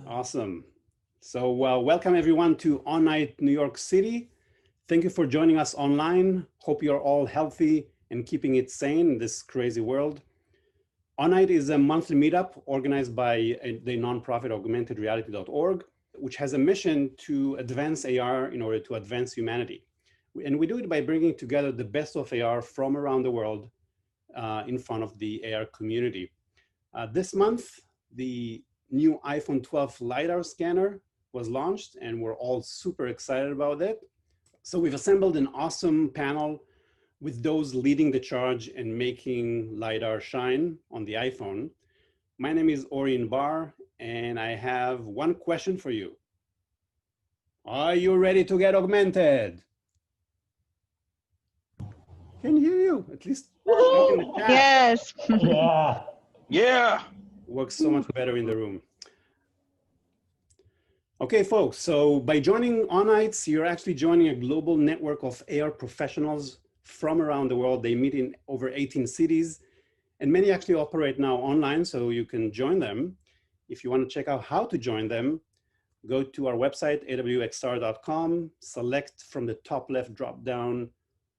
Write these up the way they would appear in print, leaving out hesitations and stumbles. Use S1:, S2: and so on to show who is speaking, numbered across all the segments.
S1: Awesome. So welcome everyone to On Night New York City. Thank you for joining us online. Hope you're all healthy and keeping it sane in this crazy world. On Night is a monthly meetup organized by the nonprofit augmentedreality.org, which has a mission to advance AR in order to advance humanity. And we do it by bringing together the best of AR from around the world in front of the AR community. This month, the new iPhone 12 LiDAR scanner was launched, and we're all super excited about it. So we've assembled an awesome panel with those leading the charge and making LiDAR shine on the iPhone. My name is Ori Inbar, and I have one question for you. Are you ready to get augmented? Can hear you, at least. In the chat.
S2: Yes.
S3: Yeah.
S4: Yeah.
S1: Works so much better in the room. Okay, folks, so by joining On Nights, you're actually joining a global network of AR professionals from around the world. They meet in over 18 cities, and many actually operate now online, so you can join them. If you want to check out how to join them, go to our website, awexstar.com, select from the top left drop down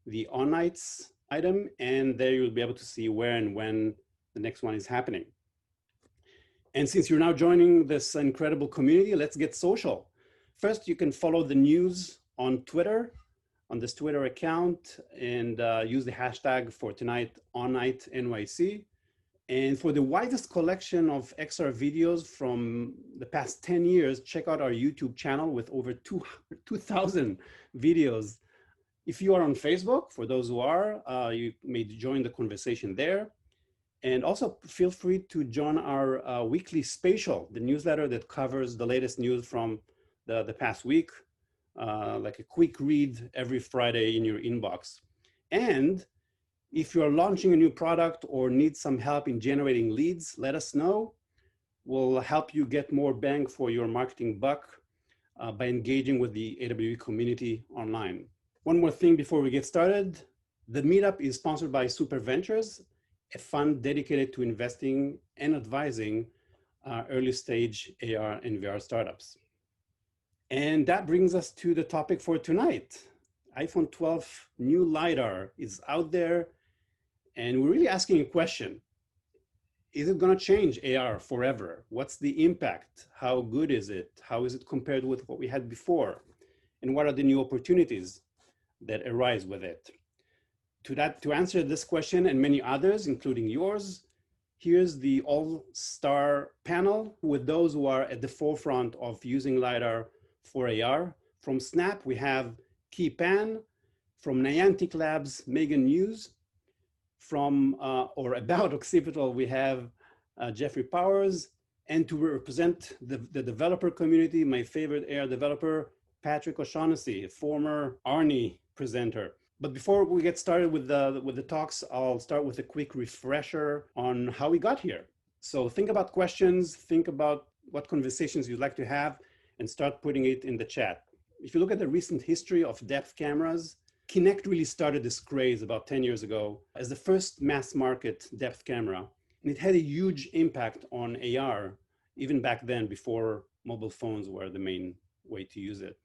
S1: the On Nights item, and there you'll be able to see where and when the next one is happening. And since you're now joining this incredible community, let's get social. First, you can follow the news on Twitter, on this Twitter account, and use the hashtag for tonight, On Night NYC. And for the widest collection of XR videos from the past 10 years, check out our YouTube channel with over 2,000 videos. If you are on Facebook, for those who are, you may join the conversation there. And also feel free to join our weekly spatial, the newsletter that covers the latest news from the past week, like a quick read every Friday in your inbox. And if you're launching a new product or need some help in generating leads, let us know. We'll help you get more bang for your marketing buck by engaging with the AWE community online. One more thing before we get started. The meetup is sponsored by Super Ventures, a fund dedicated to investing and advising early stage AR and VR startups. And that brings us to the topic for tonight. iPhone 12 new LiDAR is out there, and we're really asking a question. Is it gonna change AR forever? What's the impact? How good is it? How is it compared with what we had before? And what are the new opportunities that arise with it? To answer this question and many others, including yours, here's the all-star panel with those who are at the forefront of using LiDAR for AR. From Snap, we have Ki Pan. From Niantic Labs, Meghan Hughes. From or about Occipital, we have Jeffrey Powers. And to represent the developer community, my favorite AR developer, Patrick O'Shaughnessy, a former Arnie presenter. But before we get started with the talks, I'll start with a quick refresher on how we got here. So think about questions, think about what conversations you'd like to have, and start putting it in the chat. If you look at the recent history of depth cameras, Kinect really started this craze about 10 years ago as the first mass market depth camera. And it had a huge impact on AR, even back then before mobile phones were the main way to use it.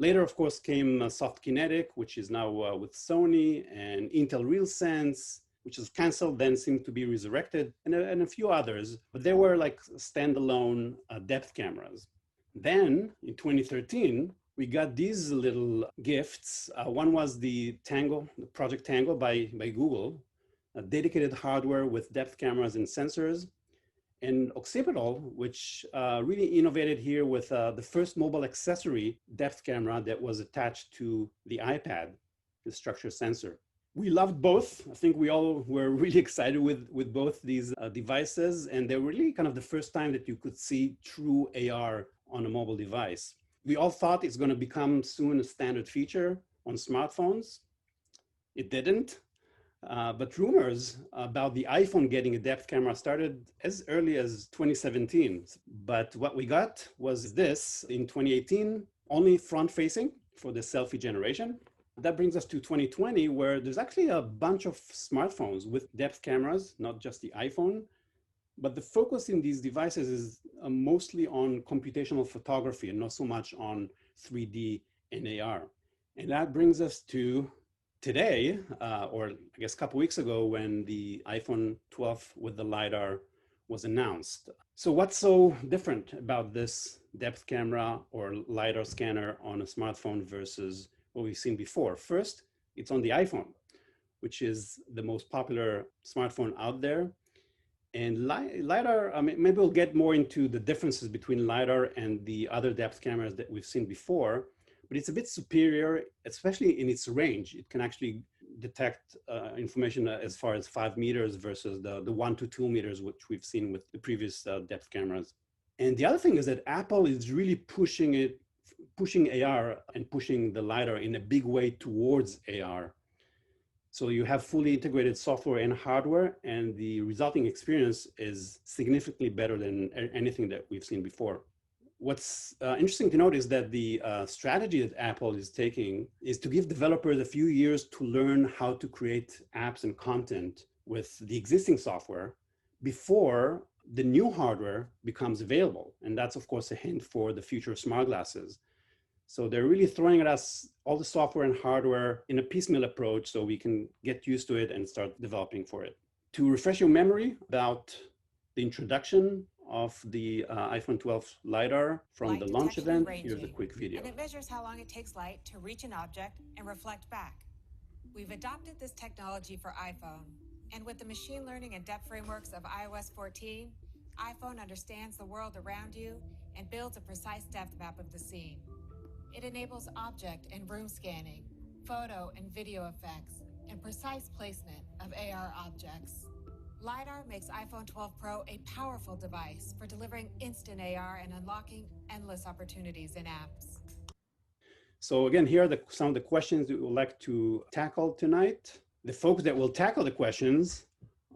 S1: Later, of course, came Soft Kinetic, which is now with Sony, and Intel RealSense, which was canceled, then seemed to be resurrected, and a few others. But they were like standalone depth cameras. Then, in 2013, we got these little gifts. One was the Tango, the Project Tango by Google, dedicated hardware with depth cameras and sensors. And Occipital, which really innovated here with the first mobile accessory depth camera that was attached to the iPad, the structure sensor. We loved both. I think we all were really excited with both these devices, and they were really kind of the first time that you could see true AR on a mobile device. We all thought it's going to become soon a standard feature on smartphones. It didn't. But rumors about the iPhone getting a depth camera started as early as 2017. But what we got was this in 2018, only front-facing for the selfie generation. That brings us to 2020, where there's actually a bunch of smartphones with depth cameras, not just the iPhone, but the focus in these devices is mostly on computational photography and not so much on 3D and AR. And that brings us to today, or I guess a couple weeks ago, when the iPhone 12 with the LiDAR was announced. So what's so different about this depth camera or LiDAR scanner on a smartphone versus what we've seen before? First, it's on the iPhone, which is the most popular smartphone out there. And LiDAR, I mean, maybe we'll get more into the differences between LiDAR and the other depth cameras that we've seen before, but it's a bit superior, especially in its range. It can actually detect information as far as 5 meters versus the 1 to 2 meters, which we've seen with the previous depth cameras. And the other thing is that Apple is really pushing AR and pushing the LiDAR in a big way towards AR. So you have fully integrated software and hardware, and the resulting experience is significantly better than anything that we've seen before. What's interesting to note is that the strategy that Apple is taking is to give developers a few years to learn how to create apps and content with the existing software before the new hardware becomes available. And that's, of course, a hint for the future of smart glasses. So they're really throwing at us all the software and hardware in a piecemeal approach so we can get used to it and start developing for it. To refresh your memory about the introduction of the iPhone 12 LiDAR from the launch event, here's a quick video.
S2: And it measures how long it takes light to reach an object and reflect back. We've adopted this technology for iPhone. And with the machine learning and depth frameworks of iOS 14, iPhone understands the world around you and builds a precise depth map of the scene. It enables object and room scanning, photo and video effects, and precise placement of AR objects. LiDAR makes iPhone 12 Pro a powerful device for delivering instant AR and unlocking endless opportunities in apps.
S1: So again, here are some of the questions that we would like to tackle tonight. The folks that will tackle the questions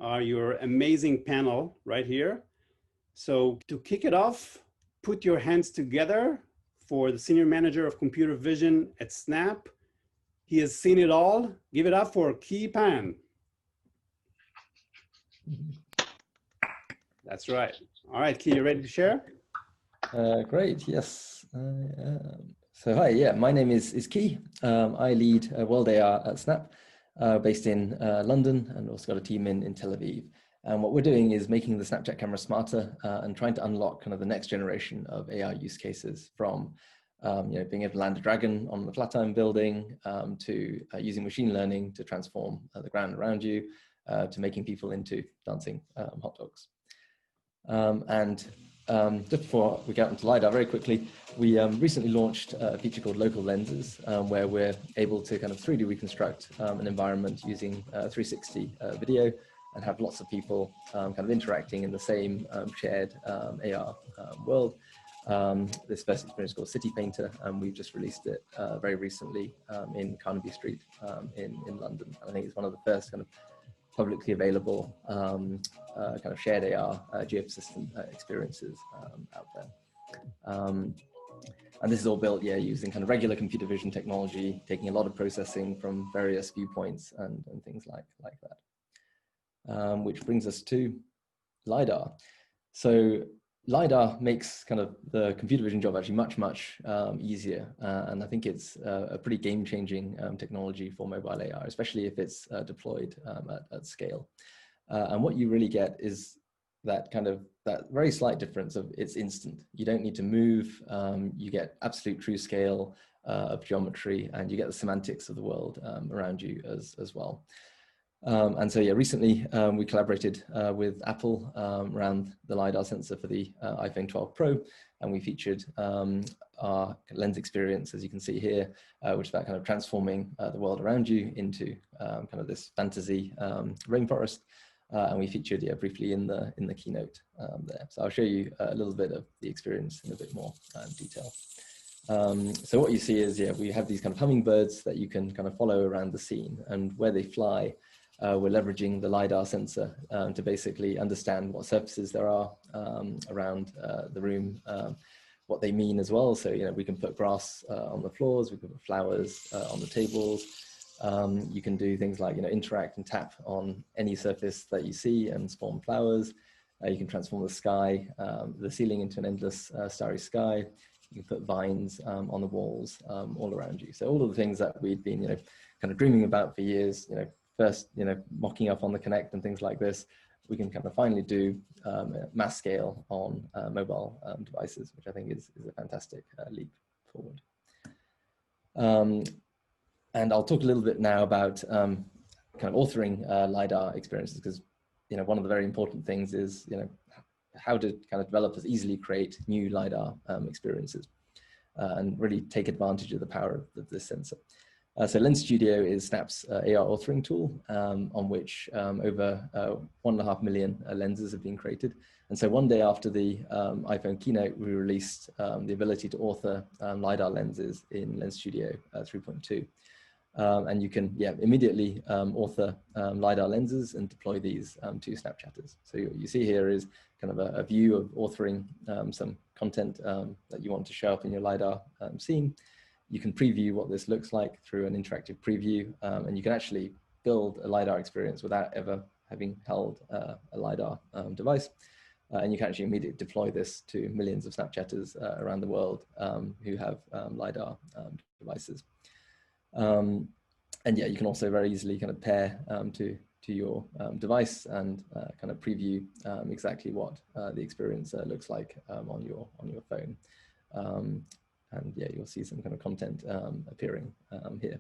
S1: are your amazing panel right here. So to kick it off, put your hands together for the Senior Manager of Computer Vision at Snap. He has seen it all. Give it up for Ki Pan. That's right. All right, Ki, you ready to share?
S3: Great, yes. So hi, yeah, my name is Ki. I lead World AR at Snap, based in London, and also got a team in Tel Aviv. And what we're doing is making the Snapchat camera smarter and trying to unlock kind of the next generation of AR use cases, from being able to land a dragon on the Flatiron building, to using machine learning to transform the ground around you, to making people into dancing hot dogs. Just before we get into LiDAR, very quickly, we recently launched a feature called Local Lenses, where we're able to kind of 3D reconstruct an environment using 360 video, and have lots of people kind of interacting in the same shared AR world. This first experience is called City Painter, and we've just released it very recently in Carnaby Street in London. And I think it's one of the first kind of publicly available kind of shared AR geosystem experiences out there. And this is all built, using kind of regular computer vision technology, taking a lot of processing from various viewpoints and things like that. Which brings us to LiDAR. So LiDAR makes kind of the computer vision job actually much easier. And I think it's a pretty game-changing technology for mobile AR, especially if it's deployed at scale. And what you really get is that very slight difference of it's instant. You don't need to move. You get absolute true scale of geometry, and you get the semantics of the world around you as well. And so, recently we collaborated with Apple around the LiDAR sensor for the iPhone 12 Pro, and we featured our lens experience, as you can see here, which is about kind of transforming the world around you into kind of this fantasy rainforest. And we featured briefly in the keynote there. So I'll show you a little bit of the experience in a bit more detail. So what you see is, we have these kind of hummingbirds that you can kind of follow around the scene, and where they fly, we're leveraging the LiDAR sensor to basically understand what surfaces there are around the room, what they mean as well. So, we can put grass on the floors, we can put flowers on the tables. You can do things like, interact and tap on any surface that you see and spawn flowers. You can transform the sky, the ceiling into an endless starry sky. You can put vines on the walls all around you. So all of the things that we'd been, kind of dreaming about for years, first, mocking up on the Connect and things like this, we can kind of finally do mass scale on mobile devices, which I think is a fantastic leap forward. And I'll talk a little bit now about kind of authoring LiDAR experiences, because one of the very important things is how to kind of developers easily create new LiDAR experiences and really take advantage of the power of this sensor. So Lens Studio is Snap's AR authoring tool, on which over 1.5 million lenses have been created. And so one day after the iPhone keynote, we released the ability to author LiDAR lenses in Lens Studio 3.2. And you can immediately author LiDAR lenses and deploy these to Snapchatters. So you see here is kind of a view of authoring some content that you want to show up in your LiDAR scene. You can preview what this looks like through an interactive preview, and you can actually build a LiDAR experience without ever having held a LiDAR device. And you can actually immediately deploy this to millions of Snapchatters around the world who have LiDAR devices. And you can also very easily kind of pair to your device and kind of preview exactly what the experience looks like on your phone. And you'll see some kind of content appearing here.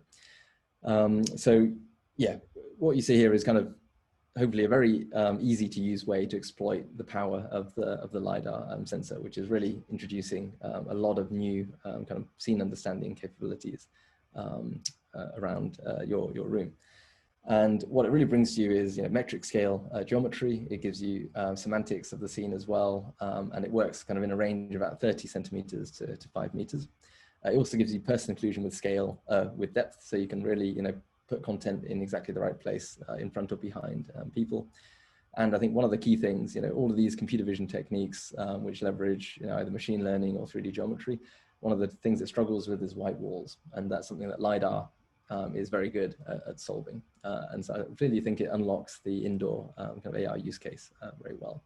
S3: So what you see here is kind of hopefully a very easy to use way to exploit the power of the LiDAR sensor, which is really introducing a lot of new kind of scene understanding capabilities around your room. And what it really brings to you is metric scale geometry. It gives you semantics of the scene as well, and it works kind of in a range of about 30 centimeters to 5 meters. It also gives you person occlusion with scale, with depth, so you can really put content in exactly the right place in front or behind people. And I think one of the key things, all of these computer vision techniques which leverage either machine learning or 3D geometry, one of the things it struggles with is white walls, and that's something that LiDAR is very good at solving. And so I really think it unlocks the indoor kind of AR use case very well.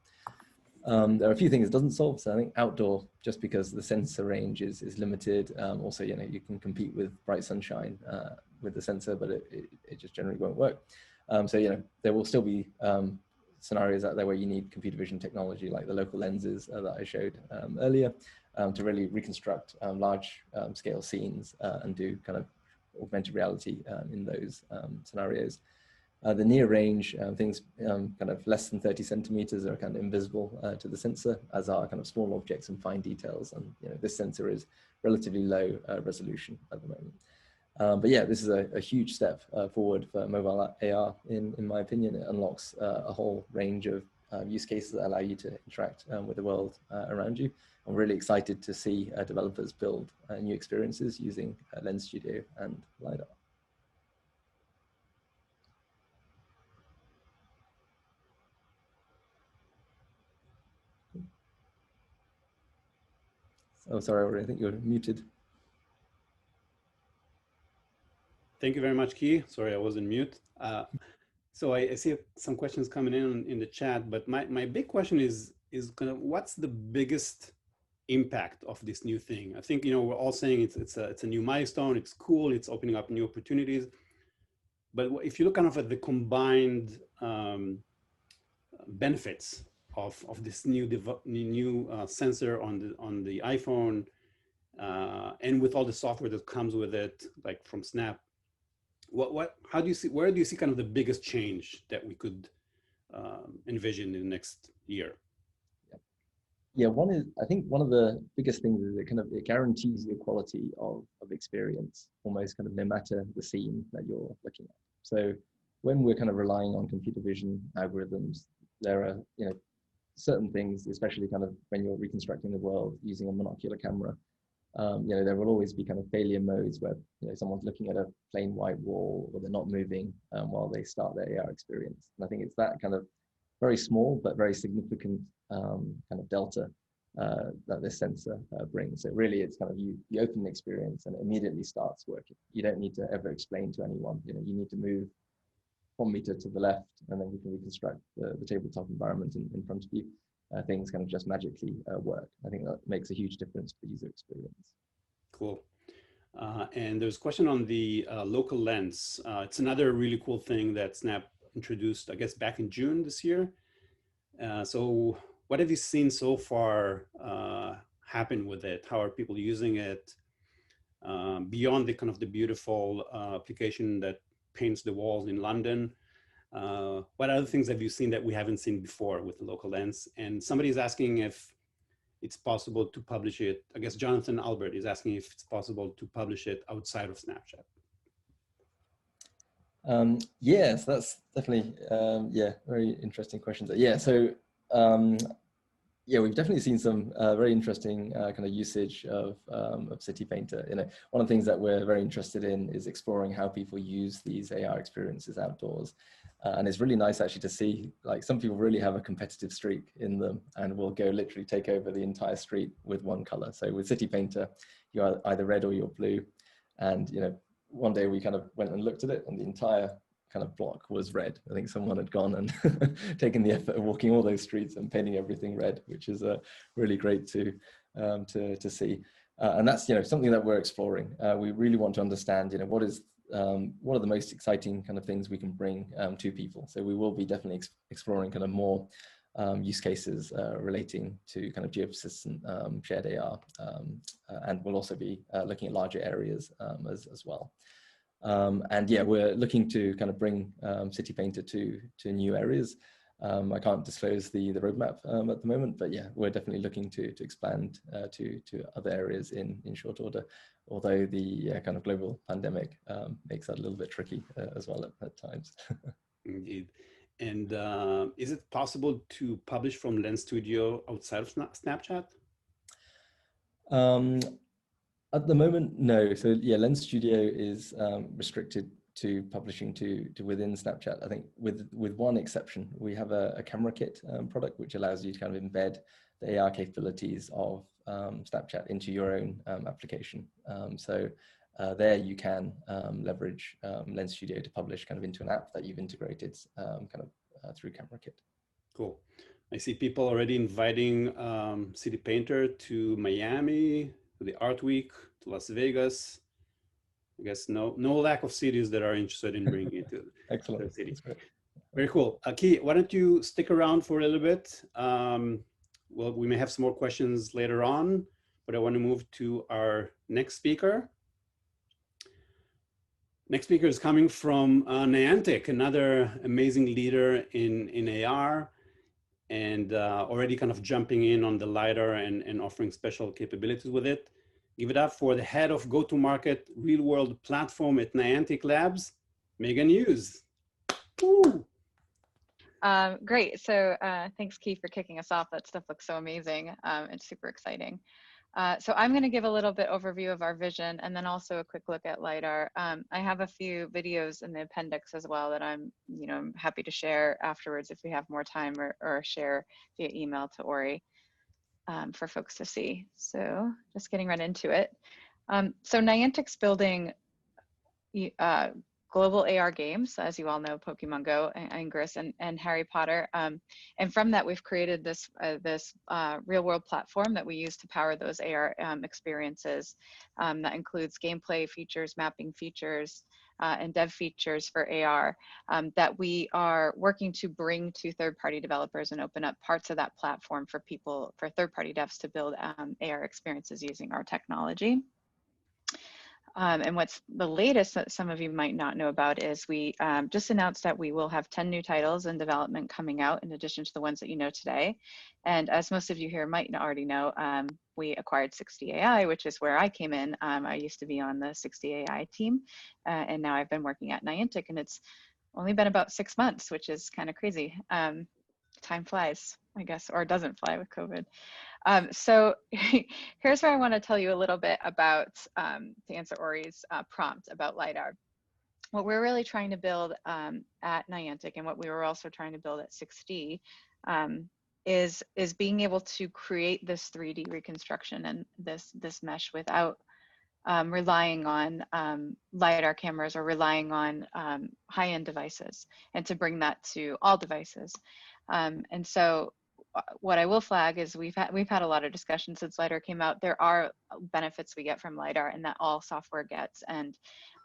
S3: There are a few things it doesn't solve. So I think outdoor, just because the sensor range is limited. Also, you can compete with bright sunshine with the sensor, but it just generally won't work. So, there will still be scenarios out there where you need computer vision technology, like the local lenses that I showed earlier, to really reconstruct large scale scenes and do kind of augmented reality in those scenarios. The near range things kind of less than 30 centimeters are kind of invisible to the sensor, as are kind of small objects and fine details. And this sensor is relatively low resolution at the moment. But this is a huge step forward for mobile AR. In my opinion, it unlocks a whole range of use cases that allow you to interact with the world around you. I'm really excited to see developers build new experiences using Lens Studio and LiDAR. Oh, sorry, Ori, I think you're muted.
S1: Thank you very much, Key. Sorry, I was on mute. So I see some questions coming in the chat, but my big question is kind of what's the biggest impact of this new thing? I think we're all saying it's a new milestone. It's cool. It's opening up new opportunities. But if you look kind of at the combined benefits of this new sensor on the iPhone, and with all the software that comes with it, like from Snap, how do you see, where do you see kind of the biggest change that we could envision in the next year?
S3: Yeah, I think one of the biggest things is it guarantees the quality of experience, almost kind of no matter the scene that you're looking at. So when we're kind of relying on computer vision algorithms, there are certain things, especially kind of when you're reconstructing the world using a monocular camera, there will always be kind of failure modes where someone's looking at a plain white wall or they're not moving while they start their AR experience. And I think it's that kind of very small but very significant kind of delta that this sensor brings. So really, it's kind of you open the experience and it immediately starts working. You don't need to ever explain to anyone. You know, you need to move 1 meter to the left, and then you can reconstruct the tabletop environment in front of you. Things kind of just magically work. I think that makes a huge difference for the user experience.
S1: Cool. And there's a question on the local lens. It's another really cool thing that Snap introduced, I guess, back in June this year. So what have you seen so far happen with it? How are people using it? Beyond the kind of the beautiful application that paints the walls in London, what other things have you seen that we haven't seen before with the local lens? And somebody's asking if it's possible to publish it. I guess Jonathan Albert is asking if it's possible to publish it outside of Snapchat.
S3: Yes, that's definitely, yeah, very interesting questions. Yeah, so yeah, we've definitely seen some very interesting kind of usage of City Painter. You know, one of the things that we're very interested in is exploring how people use these AR experiences outdoors. And it's really nice actually to see, like, some people really have a competitive streak in them and will go literally take over the entire street with one color. So with City Painter, you're either red or you're blue. And, you know, one day we kind of went and looked at it and the entire kind of block was red. I think someone had gone and taken the effort of walking all those streets and painting everything red, which is really great to see. And that's, you know, something that we're exploring. We really want to understand, you know, what are the most exciting kind of things we can bring to people. So we will be definitely exploring kind of more use cases relating to kind of geo-persistent shared AR, and we'll also be looking at larger areas as well. And yeah, we're looking to kind of bring City Painter to new areas. I can't disclose the roadmap at the moment, but yeah, we're definitely looking to expand to other areas in short order, although the kind of global pandemic makes that a little bit tricky as well at times.
S1: Indeed. And is it possible to publish from Lens Studio outside of Snapchat?
S3: At the moment, no. So yeah, Lens Studio is restricted to publishing to within Snapchat. I think with one exception, we have a camera kit product which allows you to kind of embed the AR capabilities of Snapchat into your own application. So there you can leverage Lens Studio to publish kind of into an app that you've integrated through camera kit.
S1: Cool. I see people already inviting City Painter to Miami, to the Art Week, to Las Vegas. I guess no lack of cities that are interested in bringing it to
S3: Excellent.
S1: the city.
S3: That's great.
S1: Very cool. Aki, why don't you stick around for a little bit? Well, we may have some more questions later on, but I want to move to our next speaker. Next speaker is coming from Niantic, another amazing leader in AR, and already kind of jumping in on the LiDAR and offering special capabilities with it. Give it up for the head of go-to-market real-world platform at Niantic Labs, Meghan Hughes. Woo.
S4: Great. So thanks, Keith, for kicking us off. That stuff looks so amazing and super exciting. So I'm going to give a little bit overview of our vision and then also a quick look at LiDAR. I have a few videos in the appendix as well that I'm happy to share afterwards if we have more time, or share via email to Ori for folks to see. So just getting right into it. So Niantic's building global AR games, as you all know, Pokemon Go, Ingress, and Harry Potter. And from that, we've created this real-world platform that we use to power those AR experiences. That includes gameplay features, mapping features, and dev features for AR that we are working to bring to third-party developers and open up parts of that platform for people, for third-party devs to build AR experiences using our technology. And what's the latest that some of you might not know about is we just announced that we will have 10 new titles in development coming out in addition to the ones that you know today. And as most of you here might already know, we acquired 60 AI, which is where I came in. I used to be on the 60 AI team, and now I've been working at Niantic, and it's only been about 6 months, which is kind of crazy. Time flies, I guess, or doesn't fly with COVID. So here's where I want to tell you a little bit about, to answer Ori's prompt about LiDAR. What we're really trying to build at Niantic, and what we were also trying to build at 6D, is being able to create this 3D reconstruction and this mesh without relying on LiDAR cameras or relying on high-end devices, and to bring that to all devices. And so what I will flag is we've had a lot of discussions since LiDAR came out. There are benefits we get from LiDAR and that all software gets, and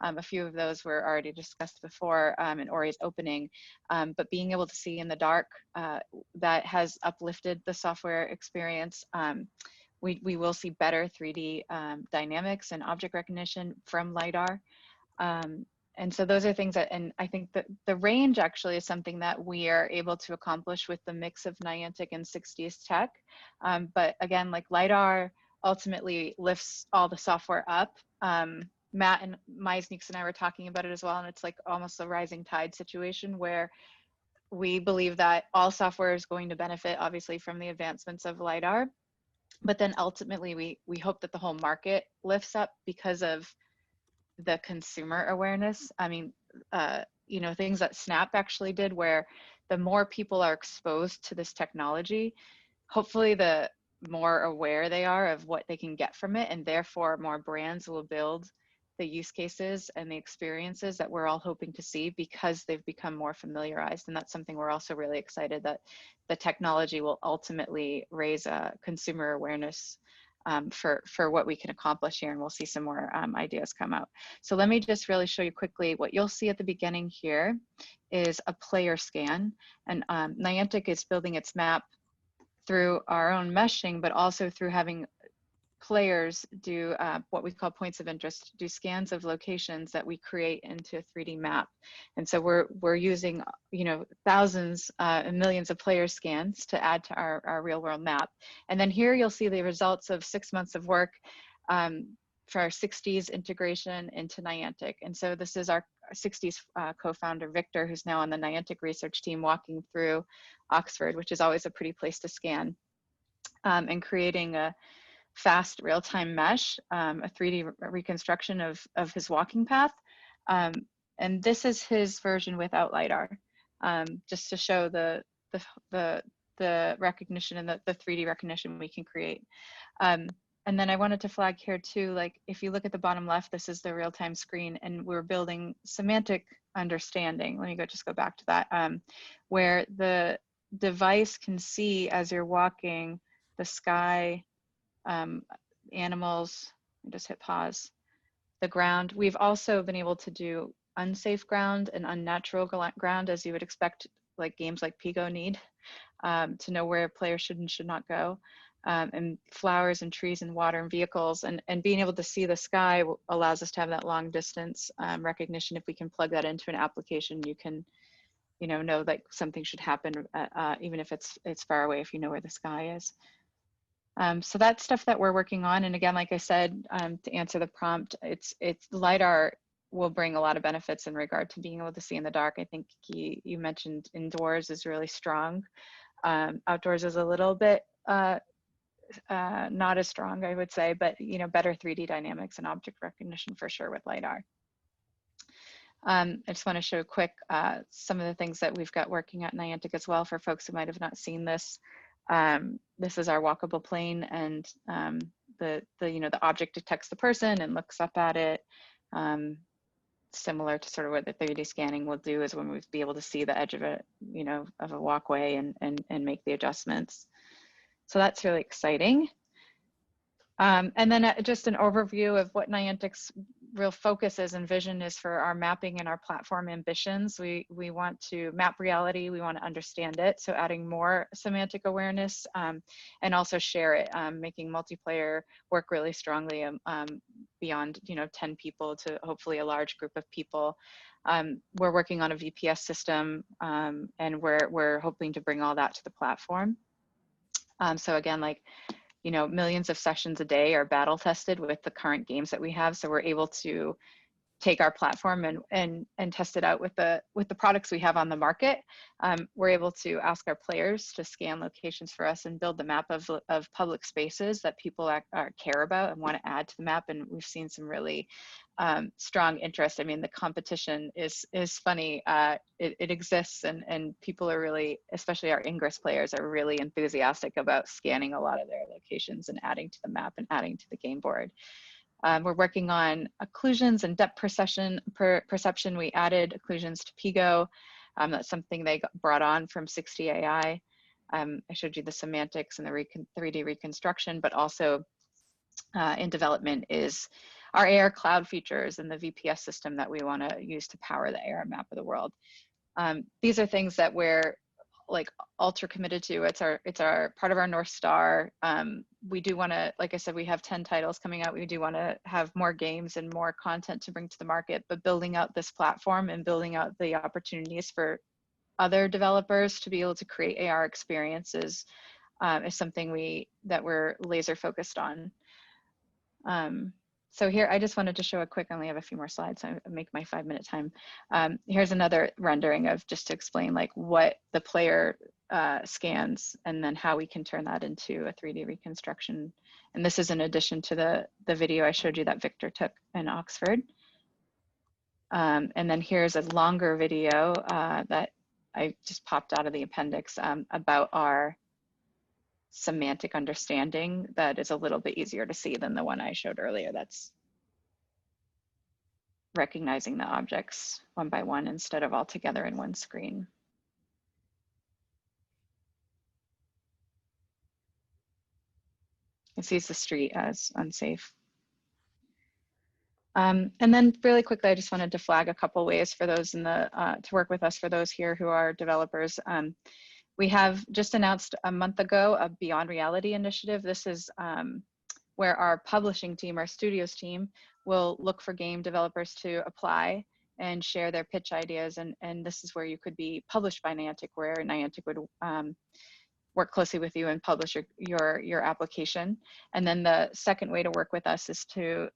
S4: a few of those were already discussed before in Ori's opening, but being able to see in the dark, that has uplifted the software experience. We will see better 3D dynamics and object recognition from LiDAR. And so those are things that, and I think that the range actually is something that we are able to accomplish with the mix of Niantic and 60s tech. But again, like LiDAR ultimately lifts all the software up. Matt and Meisnieks and I were talking about it as well, and it's like almost a rising tide situation where we believe that all software is going to benefit obviously from the advancements of LiDAR. But then ultimately, we hope that the whole market lifts up because of the consumer awareness. I mean, you know, things that Snap actually did, where the more people are exposed to this technology, hopefully the more aware they are of what they can get from it, and therefore more brands will build the use cases and the experiences that we're all hoping to see because they've become more familiarized. And that's something we're also really excited that the technology will ultimately raise consumer awareness for what we can accomplish here, and we'll see some more ideas come out. So let me just really show you quickly. What you'll see at the beginning here is a player scan, and Niantic is building its map through our own meshing, but also through having players do what we call points of interest, do scans of locations that we create into a 3D map. And so we're using, you know, thousands and millions of player scans to add to our real world map. And then here you'll see the results of 6 months of work for our 60s integration into Niantic. And so this is our 60s co-founder, Victor, who's now on the Niantic research team, walking through Oxford, which is always a pretty place to scan, and creating a fast real-time mesh, a 3D reconstruction of his walking path. And this is his version without LiDAR, just to show the recognition and the 3D recognition we can create. And then I wanted to flag here too, like if you look at the bottom left, this is the real-time screen, and we're building semantic understanding. Let me just go back to that, where the device can see as you're walking the sky, animals, just hit pause, the ground. We've also been able to do unsafe ground and unnatural ground, as you would expect, like games like Pigo need, to know where a player should and should not go, and flowers and trees and water and vehicles, and being able to see the sky allows us to have that long distance recognition. If we can plug that into an application, you can, you know that something should happen, even if it's far away, if you know where the sky is. So that's stuff that we're working on. And again, like I said, to answer the prompt, it's LiDAR will bring a lot of benefits in regard to being able to see in the dark. I think you mentioned indoors is really strong. Outdoors is a little bit not as strong, I would say, but you know, better 3D dynamics and object recognition for sure with LiDAR. I just want to show quick some of the things that we've got working at Niantic as well for folks who might have not seen this. This is our walkable plane, and the object detects the person and looks up at it. Similar to sort of what the 3D scanning will do is when we'll be able to see the edge of a walkway and make the adjustments. So that's really exciting. And then just an overview of what Niantic's real focus is and vision is for our mapping and our platform ambitions. We want to map reality, we want to understand it, so adding more semantic awareness, and also share it, making multiplayer work really strongly beyond 10 people to hopefully a large group of people. We're working on a VPS system, and we're hoping to bring all that to the platform. So again, millions of sessions a day are battle tested with the current games that we have. So we're able to take our platform and test it out with the products we have on the market. We're able to ask our players to scan locations for us and build the map of public spaces that people care about and want to add to the map. And we've seen some really strong interest. I mean, the competition is funny. It exists, and people are really, especially our Ingress players, are really enthusiastic about scanning a lot of their locations and adding to the map and adding to the game board. We're working on occlusions and depth perception. We added occlusions to Pigo. That's something they brought on from 60 AI. I showed you the semantics and the 3D reconstruction, but also in development is our AR cloud features and the VPS system that we want to use to power the AR map of the world. These are things that we're like ultra committed to. It's our part of our North Star. We do want to, like I said, we have 10 titles coming out. We do want to have more games and more content to bring to the market, but building out this platform and building out the opportunities for other developers to be able to create AR experiences is something that we're laser focused on. So here, I just wanted to show a quick, I only have a few more slides, so I make my 5-minute time. Here's another rendering of, just to explain like what the player scans and then how we can turn that into a 3D reconstruction. And this is in addition to the video I showed you that Victor took in Oxford. And then here's a longer video that I just popped out of the appendix about our semantic understanding that is a little bit easier to see than the one I showed earlier. That's recognizing the objects one by one instead of all together in one screen. It sees the street as unsafe. And then really quickly, I just wanted to flag a couple ways for those in the to work with us, for those here who are developers. We have just announced a month ago a Beyond Reality initiative. This is where our publishing team, our studios team, will look for game developers to apply and share their pitch ideas. And this is where you could be published by Niantic, where Niantic would work closely with you and publish your application. And then the second way to work with us is to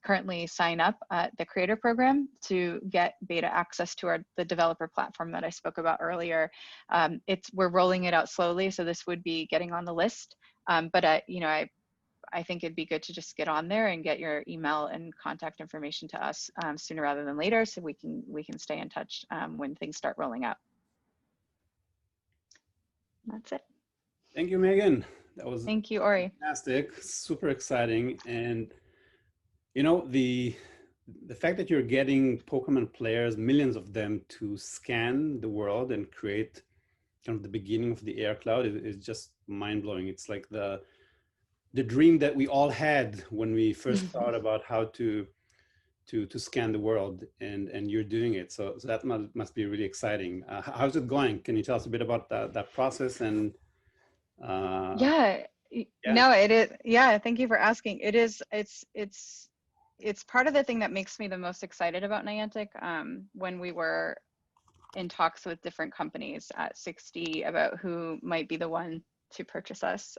S4: currently sign up at the creator program to get beta access to the developer platform that I spoke about earlier. We're rolling it out slowly, so this would be getting on the list. But I think it'd be good to just get on there and get your email and contact information to us sooner rather than later, so we can stay in touch when things start rolling out. That's it.
S1: Thank you, Megan. That was
S4: Thank you, Ori.
S1: Fantastic, super exciting. And you know, the fact that you're getting Pokemon players, millions of them, to scan the world and create kind of the beginning of the AR cloud is just mind-blowing. It's like the dream that we all had when we first thought about how to scan the world, and you're doing it. So that must be really exciting. How's it going? Can you tell us a bit about that process? And
S4: yeah, no, it is. Yeah, thank you for asking. It is. It's part of the thing that makes me the most excited about Niantic. When we were in talks with different companies at 60 about who might be the one to purchase us,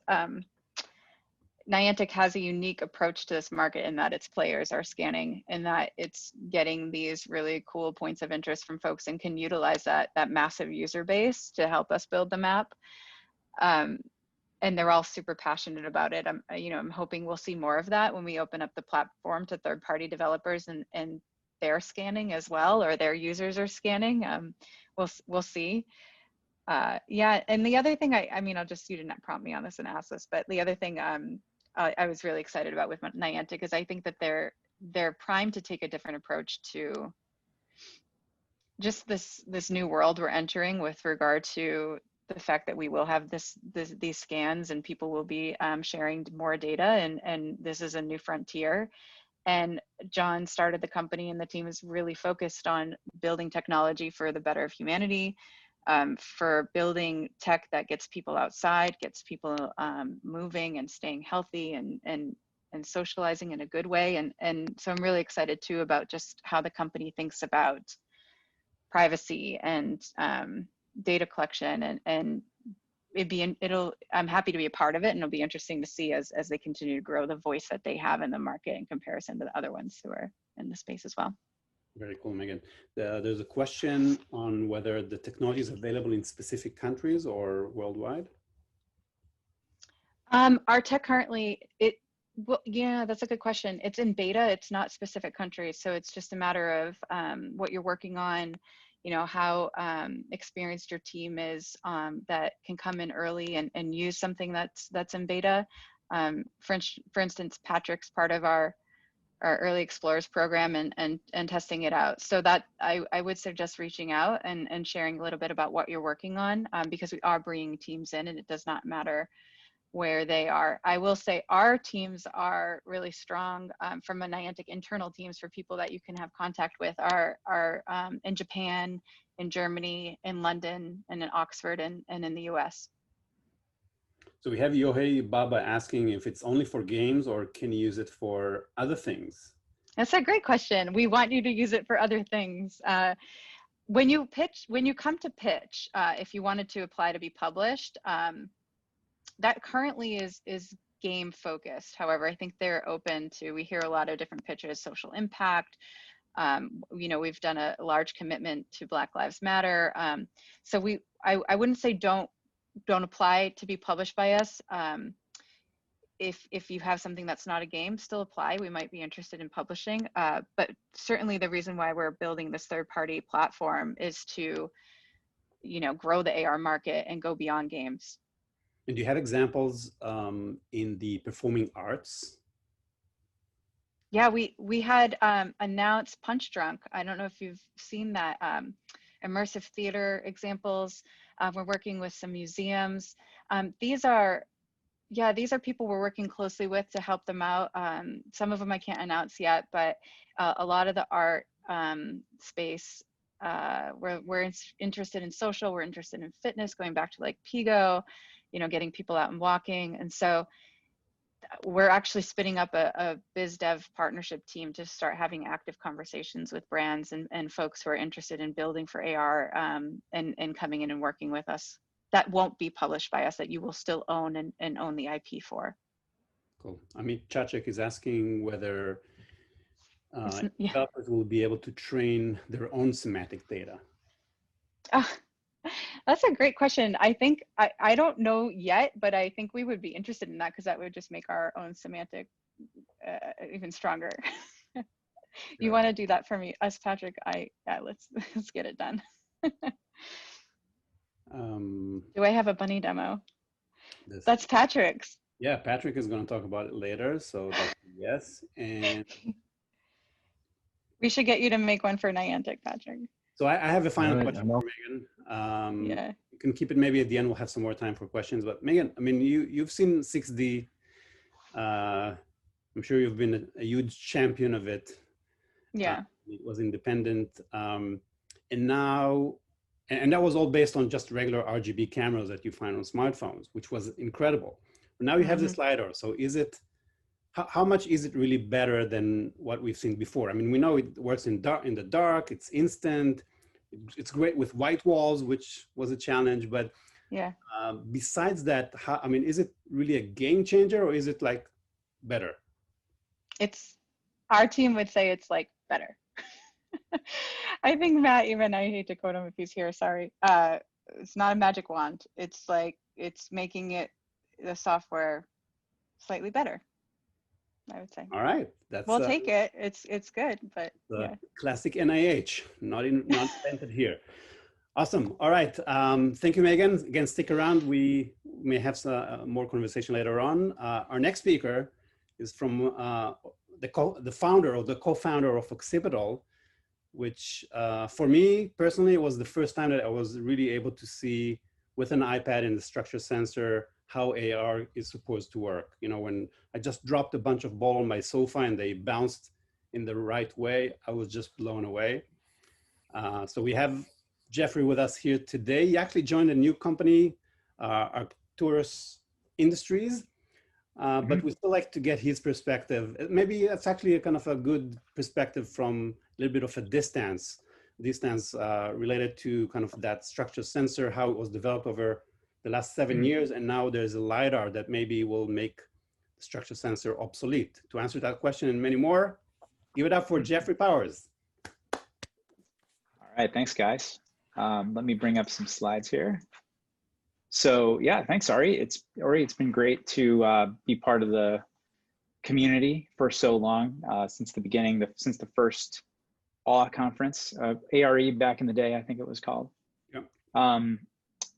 S4: Niantic has a unique approach to this market in that its players are scanning, and that it's getting these really cool points of interest from folks and can utilize that massive user base to help us build the map. And they're all super passionate about it. I'm hoping we'll see more of that when we open up the platform to third-party developers and they're scanning as well, or their users are scanning. We'll see. Yeah, and the other thing, you didn't prompt me on this and ask this, but the other thing I was really excited about with Niantic is I think that they're primed to take a different approach to just this new world we're entering with regard to the fact that we will have these scans and people will be sharing more data, and this is a new frontier. And John started the company, and the team is really focused on building technology for the better of humanity, for building tech that gets people outside, gets people moving and staying healthy and socializing in a good way. And so I'm really excited too about just how the company thinks about privacy and data collection, and I'm happy to be a part of it, and it'll be interesting to see as they continue to grow the voice that they have in the market in comparison to the other ones who are in the space as well.
S1: Very cool, Megan. There's a question on whether the technology is available in specific countries or worldwide.
S4: Our tech currently, Well, yeah, that's a good question. It's in beta. It's not specific countries, so it's just a matter of what you're working on. You know how experienced your team is that can come in early and use something that's in beta. For instance, Patrick's part of our early explorers program and testing it out. So that I would suggest reaching out and sharing a little bit about what you're working on, because we are bringing teams in, and it does not matter where they are. I will say our teams are really strong from a Niantic internal teams for people that you can have contact with are in Japan, in Germany, in London, and in Oxford, and in the US.
S1: So we have Yohei Baba asking if it's only for games or can you use it for other things?
S4: That's a great question. We want you to use it for other things. When you come to pitch, if you wanted to apply to be published, that currently is game focused. However, I think they're open to, we hear a lot of different pitches, social impact. You know, we've done a large commitment to Black Lives Matter. So I wouldn't say don't apply to be published by us. If you have something that's not a game, still apply. We might be interested in publishing. But certainly the reason why we're building this third-party platform is to, you know, grow the AR market and go beyond games.
S1: And do you have examples in the performing arts?
S4: Yeah, we had announced Punch Drunk. I don't know if you've seen that. Immersive theater examples. We're working with some museums. These are people we're working closely with to help them out. Some of them I can't announce yet, but a lot of the art space, we're interested in social, we're interested in fitness, going back to like Pigo, you know, getting people out and walking. And so we're actually spinning up a biz dev partnership team to start having active conversations with brands and folks who are interested in building for AR and coming in and working with us. That won't be published by us, that you will still own and own the IP for.
S1: Cool. I mean, Chachek is asking whether developers will be able to train their own semantic data.
S4: That's a great question. I think, I don't know yet, but I think we would be interested in that because that would just make our own semantic even stronger. You want to do that for me, us, Patrick? Yeah, let's get it done. Do I have a bunny demo? That's Patrick's.
S1: Yeah, Patrick is going to talk about it later, so that's yes. And
S4: we should get you to make one for Niantic, Patrick.
S1: So I have a final question for Meghan.
S4: Yeah.
S1: You can keep it maybe at the end. We'll have some more time for questions. But Meghan, I mean, you've seen 6D. I'm sure you've been a huge champion of it.
S4: Yeah.
S1: It was independent. And now, and that was all based on just regular RGB cameras that you find on smartphones, which was incredible. But now you have this LiDAR. So is it, how much is it really better than what we've seen before? I mean, we know it works in the dark, it's instant, it's great with white walls, which was a challenge, but
S4: yeah.
S1: Besides that, I mean, is it really a game changer or is it like better?
S4: It's, our team would say it's like better. I think Matt, even, I hate to quote him if he's here, sorry. It's not a magic wand. It's like, it's making it, the software slightly better, I would say.
S1: All right,
S4: we'll take it. It's good, but yeah.
S1: Classic NIH, not invented here. Awesome. All right. Thank you, Meghan. Again, stick around. We may have some more conversation later on. Our next speaker is from the founder or the co-founder of Occipital, which for me personally was the first time that I was really able to see with an iPad and the structure sensor how AR is supposed to work. You know, when I just dropped a bunch of ball on my sofa and they bounced in the right way, I was just blown away. So we have Jeffrey with us here today. He actually joined a new company, Arcturus Industries, but we still like to get his perspective. Maybe that's actually a kind of a good perspective from a little bit of a distance related to kind of that structure sensor, how it was developed over the last 7 years, and now there's a LiDAR that maybe will make the structure sensor obsolete. To answer that question and many more, give it up for Jeffrey Powers.
S5: All right, thanks guys. Let me bring up some slides here. So yeah, thanks Ori. It's been great to be part of the community for so long, since the beginning, since the first AWE conference, ARE back in the day, I think it was called.
S1: Yep.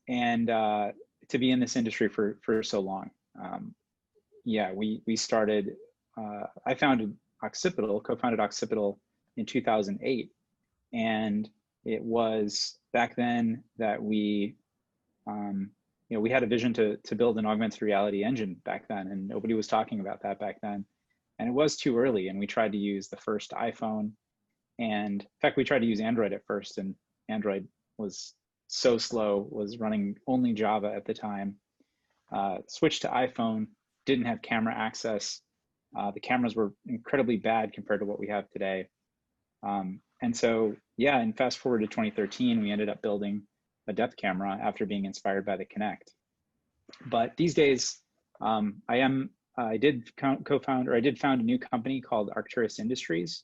S5: And to be in this industry for so long. Yeah, we started, I founded Occipital, co-founded Occipital in 2008. And it was back then that we, we had a vision to build an augmented reality engine back then, and nobody was talking about that back then. And it was too early, and we tried to use the first iPhone. And in fact, we tried to use Android at first, and Android was so slow, was running only Java at the time. Switched to iPhone, didn't have camera access. The cameras were incredibly bad compared to what we have today. And so, yeah, and fast forward to 2013, we ended up building a depth camera after being inspired by the Kinect. But these days, I did found a new company called Arcturus Industries.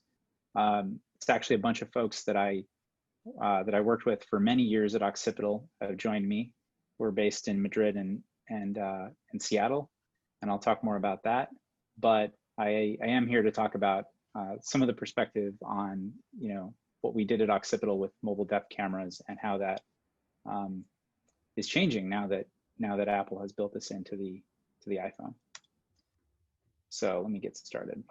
S5: It's actually a bunch of folks that I worked with for many years at Occipital have joined me. We're based in Madrid and Seattle, and I'll talk more about that. But I am here to talk about some of the perspective on what we did at Occipital with mobile depth cameras and how that is changing now that Apple has built this into the iPhone. So let me get started.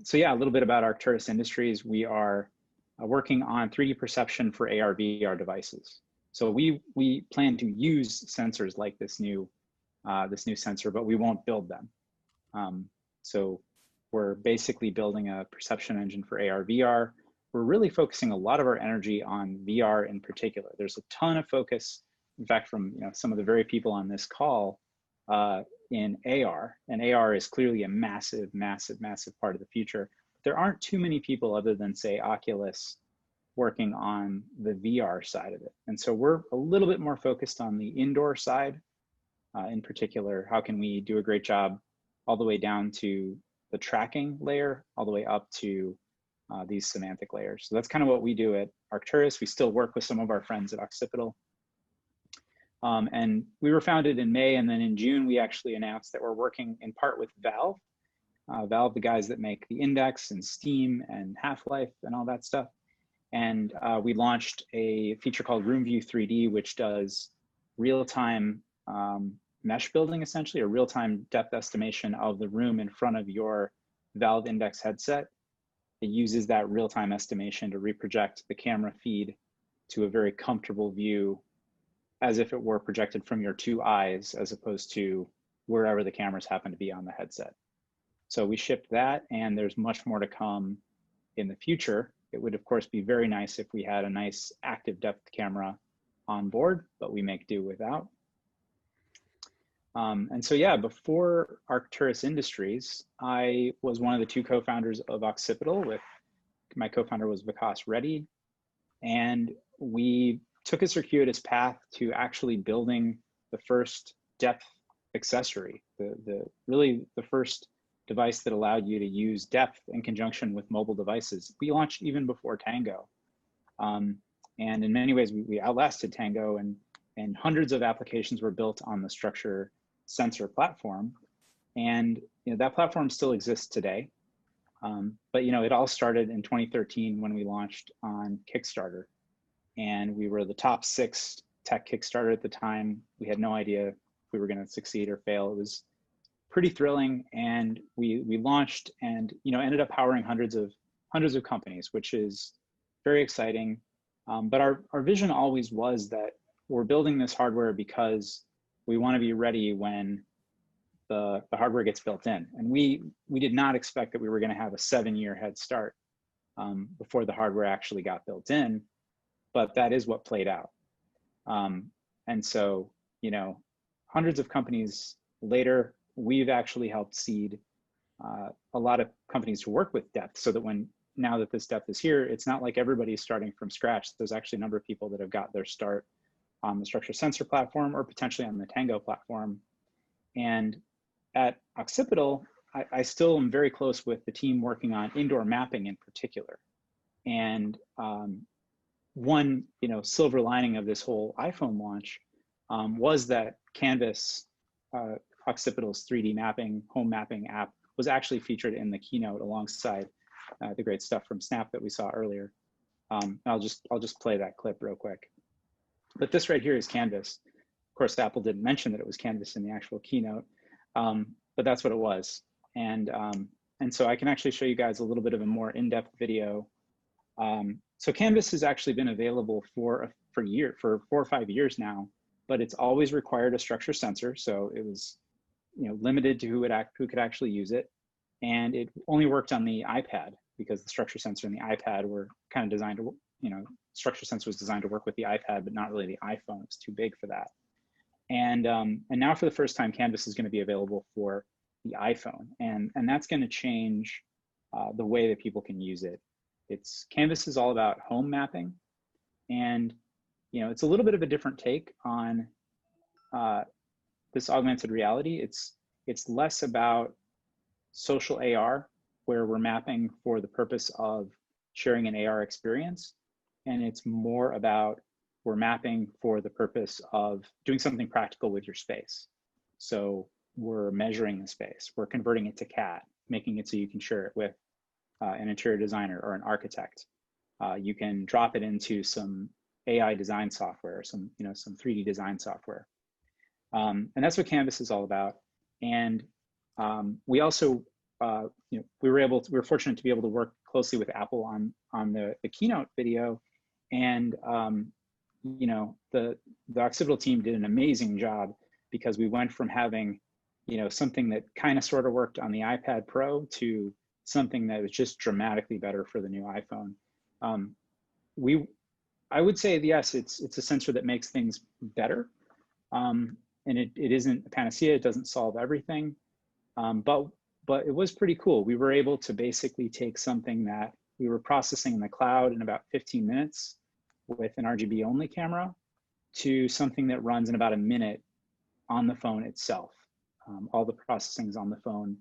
S5: So yeah, a little bit about Arcturus Industries. We are working on 3D perception for AR, VR devices. So we plan to use sensors like this new sensor, but we won't build them. So we're basically building a perception engine for AR, VR. We're really focusing a lot of our energy on VR in particular. There's a ton of focus, in fact, from some of the very people on this call in AR, and AR is clearly a massive, massive, massive part of the future. There aren't too many people other than, say, Oculus working on the VR side of it. And so we're a little bit more focused on the indoor side. In particular, how can we do a great job all the way down to the tracking layer, all the way up to these semantic layers. So that's kind of what we do at Arcturus. We still work with some of our friends at Occipital. And we were founded in May, and then in June, we actually announced that we're working in part with Valve. Valve, the guys that make the Index and Steam and Half-Life and all that stuff. And we launched a feature called Room View 3D, which does real-time mesh building, essentially, a real-time depth estimation of the room in front of your Valve Index headset. It uses that real-time estimation to reproject the camera feed to a very comfortable view, as if it were projected from your two eyes, as opposed to wherever the cameras happen to be on the headset. So we shipped that, and there's much more to come in the future. It would, of course, be very nice if we had a nice active depth camera on board, but we make do without. And so, yeah, before Arcturus Industries, I was one of the two co-founders of Occipital. My co-founder was Vikas Reddy, and we took a circuitous path to actually building the first depth accessory, really the first device that allowed you to use depth in conjunction with mobile devices. We launched even before Tango. And in many ways, we outlasted Tango, and hundreds of applications were built on the structure sensor platform. And that platform still exists today. But it all started in 2013 when we launched on Kickstarter. And we were the top 6 tech Kickstarter at the time. We had no idea if we were going to succeed or fail. It was pretty thrilling, and we launched and ended up powering hundreds of companies, which is very exciting. But our vision always was that we're building this hardware because we want to be ready when the hardware gets built in. And we did not expect that we were going to have a 7-year head start before the hardware actually got built in, but that is what played out. And so, hundreds of companies later, we've actually helped seed a lot of companies to work with depth, so that now that this depth is here, it's not like everybody's starting from scratch. There's actually a number of people that have got their start on the structure sensor platform or potentially on the Tango platform. And at Occipital, I still am very close with the team working on indoor mapping in particular. And one silver lining of this whole iPhone launch was that Canvas, Occipital's 3D mapping, home mapping app, was actually featured in the keynote alongside the great stuff from Snap that we saw earlier. I'll just play that clip real quick. But this right here is Canvas. Of course, Apple didn't mention that it was Canvas in the actual keynote, but that's what it was. And so I can actually show you guys a little bit of a more in-depth video. So Canvas has actually been available for 4 or 5 years now, but it's always required a structure sensor. So it was, limited to who could actually use it. And it only worked on the iPad because the structure sensor and the iPad were kind of designed to, structure sensor was designed to work with the iPad, but not really the iPhone. It was too big for that. And now for the first time, Canvas is going to be available for the iPhone, and that's going to change the way that people can use it. Canvas is all about home mapping, and it's a little bit of a different take on this augmented reality. It's less about social AR, where we're mapping for the purpose of sharing an AR experience, and it's more about we're mapping for the purpose of doing something practical with your space. So we're measuring the space, we're converting it to CAD, making it so you can share it with an interior designer or an architect. You can drop it into some AI design software, some 3D design software. And that's what Canvas is all about. And we also, we were fortunate to be able to work closely with Apple on the keynote video. And the Occipital team did an amazing job, because we went from having something that kind of sort of worked on the iPad Pro to something that was just dramatically better for the new iPhone. I would say, yes, it's a sensor that makes things better, and it isn't a panacea. It doesn't solve everything, but it was pretty cool. We were able to basically take something that we were processing in the cloud in about 15 minutes with an RGB only camera to something that runs in about a minute on the phone itself. All the processing is on the phone.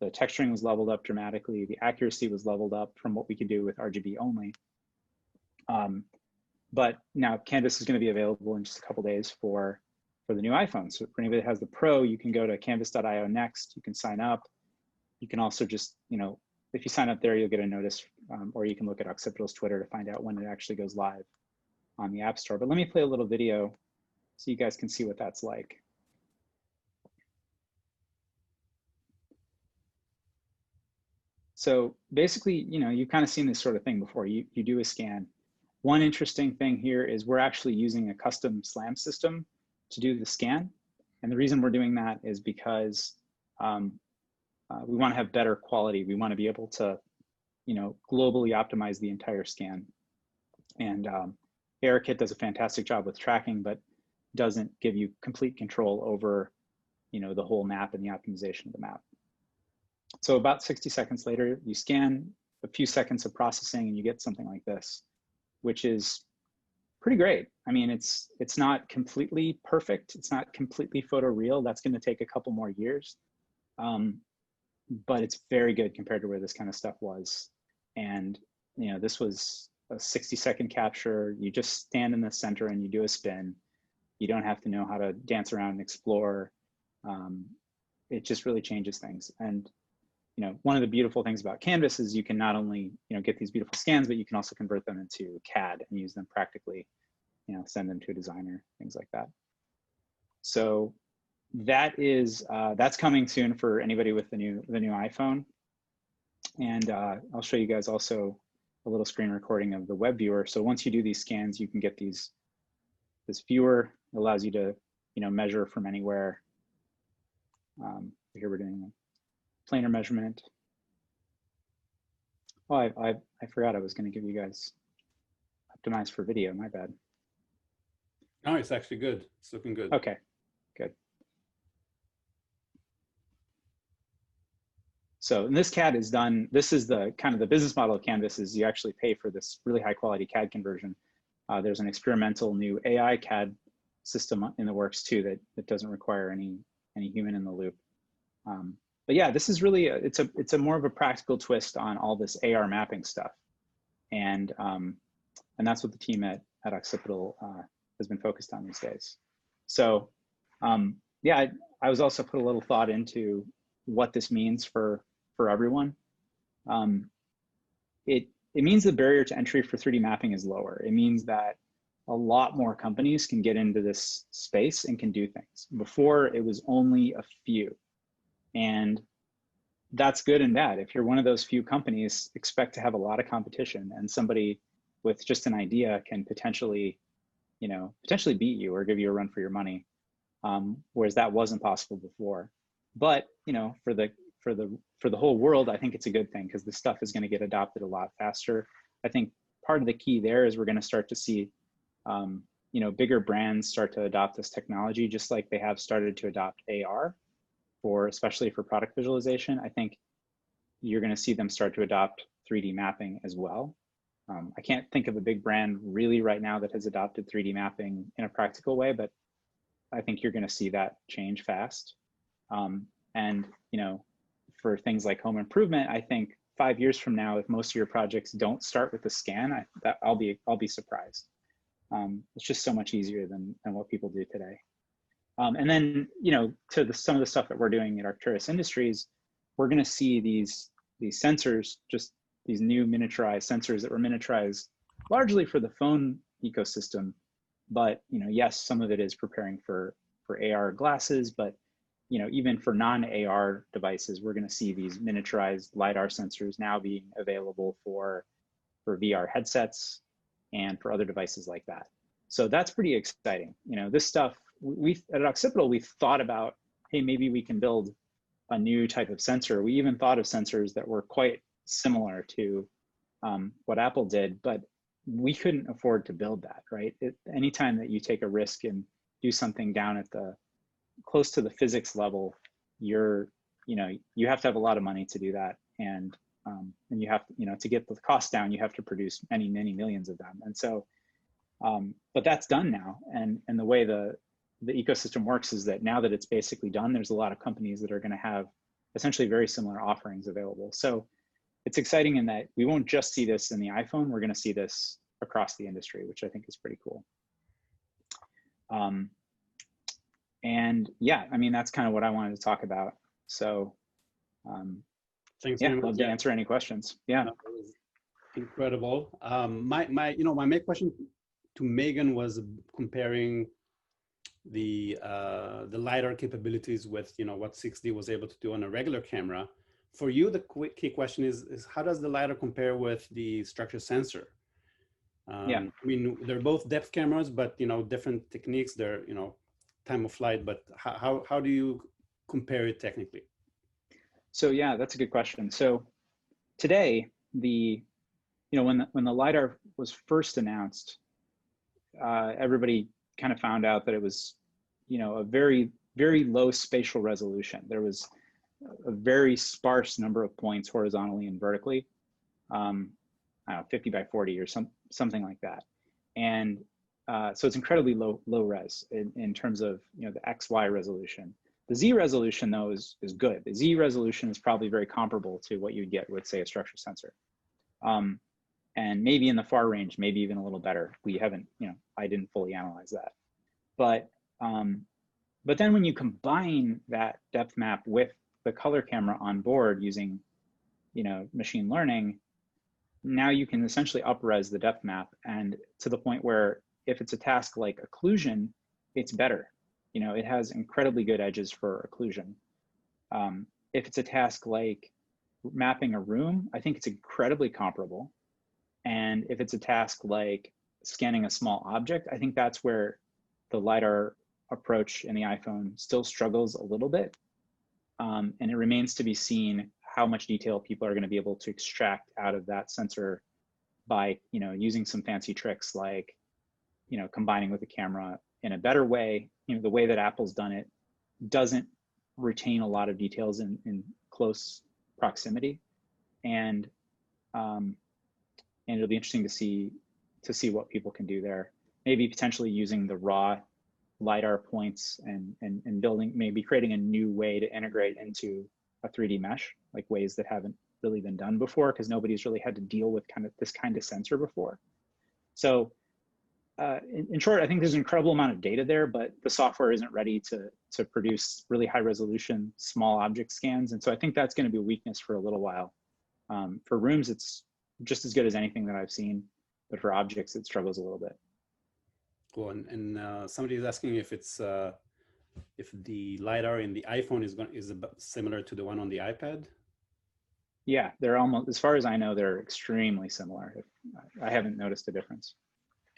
S5: The texturing was leveled up dramatically. The accuracy was leveled up from what we could do with RGB only. But now Canvas is going to be available in just a couple days for the new iPhone. So for anybody that has the Pro, you can go to canvas.io next. You can sign up. You can also just, if you sign up there, you'll get a notice, or you can look at Occipital's Twitter to find out when it actually goes live on the App Store. But let me play a little video so you guys can see what that's like. So basically, you've kind of seen this sort of thing before. You do a scan. One interesting thing here is we're actually using a custom SLAM system to do the scan. And the reason we're doing that is because we want to have better quality. We want to be able to, globally optimize the entire scan. And ARKit does a fantastic job with tracking, but doesn't give you complete control over, the whole map and the optimization of the map. So about 60 seconds later, you scan, a few seconds of processing, and you get something like this, which is pretty great. I mean, it's not completely perfect. It's not completely photoreal. That's going to take a couple more years. But it's very good compared to where this kind of stuff was. And, this was a 60-second capture. You just stand in the center and you do a spin. You don't have to know how to dance around and explore. It just really changes things. And, one of the beautiful things about Canvas is you can not only, get these beautiful scans, but you can also convert them into CAD and use them practically, send them to a designer, things like that. So that is, that's coming soon for anybody with the new iPhone. And I'll show you guys also a little screen recording of the web viewer. So once you do these scans, you can get this viewer. It allows you to, measure from anywhere. Here we're doing a planar measurement. Oh, I forgot I was going to give you guys optimized for video. My bad.
S1: No, it's actually good. It's looking good.
S5: Okay, good. So and this CAD is done. This is the kind of the business model of Canvas is you actually pay for this really high quality CAD conversion. There's an experimental new AI CAD system in the works too that doesn't require any human in the loop. But yeah, this is really it's a more of a practical twist on all this AR mapping stuff, and that's what the team at Occipital has been focused on these days. So yeah, I was also put a little thought into what this means for for everyone, it means the barrier to entry for 3D mapping is lower. It means that a lot more companies can get into this space and can do things. Before, it was only a few. And that's good and bad. If you're one of those few companies, expect to have a lot of competition, and somebody with just an idea can potentially, potentially beat you or give you a run for your money. Whereas that wasn't possible before. But, for the whole world, I think it's a good thing, because this stuff is going to get adopted a lot faster. I think part of the key there is we're going to start to see bigger brands start to adopt this technology, just like they have started to adopt AR, especially for product visualization. I think you're going to see them start to adopt 3D mapping as well. I can't think of a big brand really right now that has adopted 3D mapping in a practical way, but I think you're going to see that change fast. And for things like home improvement, I think 5 years from now, if most of your projects don't start with a scan, I'll be surprised. It's just so much easier than what people do today. And then, some of the stuff that we're doing at Arcturus Industries, we're going to see these sensors, just these new miniaturized sensors that were miniaturized largely for the phone ecosystem. But, yes, some of it is preparing for AR glasses, but, even for non-AR devices, we're going to see these miniaturized LiDAR sensors now being available for VR headsets and for other devices like that. So that's pretty exciting. This stuff, at Occipital, we've thought about, hey, maybe we can build a new type of sensor. We even thought of sensors that were quite similar to what Apple did, but we couldn't afford to build that, right? Anytime that you take a risk and do something down at close to the physics level, you have to have a lot of money to do that. And you have to, to get the cost down, you have to produce many, many millions of them. And so, but that's done now. And the way the ecosystem works is that now that it's basically done, there's a lot of companies that are going to have essentially very similar offerings available. So it's exciting in that we won't just see this in the iPhone, we're going to see this across the industry, which I think is pretty cool. And yeah, I mean, that's kind of what I wanted to talk about. So
S1: thanks.
S5: Yeah, love to answer any questions. Yeah.
S1: That was incredible. My main question to Meghan was comparing the LiDAR capabilities with what 6D was able to do on a regular camera. For you, the key question is how does the LiDAR compare with the structure sensor?
S5: Yeah.
S1: I mean, they're both depth cameras, but different techniques. They're time of flight, but how do you compare it technically?
S5: So yeah, that's a good question. So today, when the LiDAR was first announced, everybody kind of found out that it was, a very, very low spatial resolution. There was a very sparse number of points horizontally and vertically, I don't know, 50 by 40 or something like that. And so it's incredibly low res in terms of the XY resolution. The Z resolution though is good. The Z resolution is probably very comparable to what you'd get with, say, a structure sensor, and maybe in the far range, maybe even a little better. We haven't, I didn't fully analyze that, but then when you combine that depth map with the color camera on board using, machine learning, now you can essentially up-res the depth map, and to the point where if it's a task like occlusion, it's better. It has incredibly good edges for occlusion. If it's a task like mapping a room, I think it's incredibly comparable. And if it's a task like scanning a small object, I think that's where the LiDAR approach in the iPhone still struggles a little bit. And it remains to be seen how much detail people are going to be able to extract out of that sensor by, using some fancy tricks like, combining with the camera in a better way. The way that Apple's done it doesn't retain a lot of details in close proximity. And it'll be interesting to see what people can do there. Maybe potentially using the raw LiDAR points and building, maybe creating a new way to integrate into a 3D mesh, like ways that haven't really been done before, because nobody's really had to deal with this kind of sensor before. So in short, I think there's an incredible amount of data there, but the software isn't ready to produce really high resolution, small object scans. And so I think that's going to be a weakness for a little while. For rooms, it's just as good as anything that I've seen, but for objects, it struggles a little bit.
S1: Cool. And somebody is asking if it's if the LiDAR in the iPhone is similar to the one on the iPad.
S5: Yeah, they're almost, as far as I know, they're extremely similar. I haven't noticed a difference.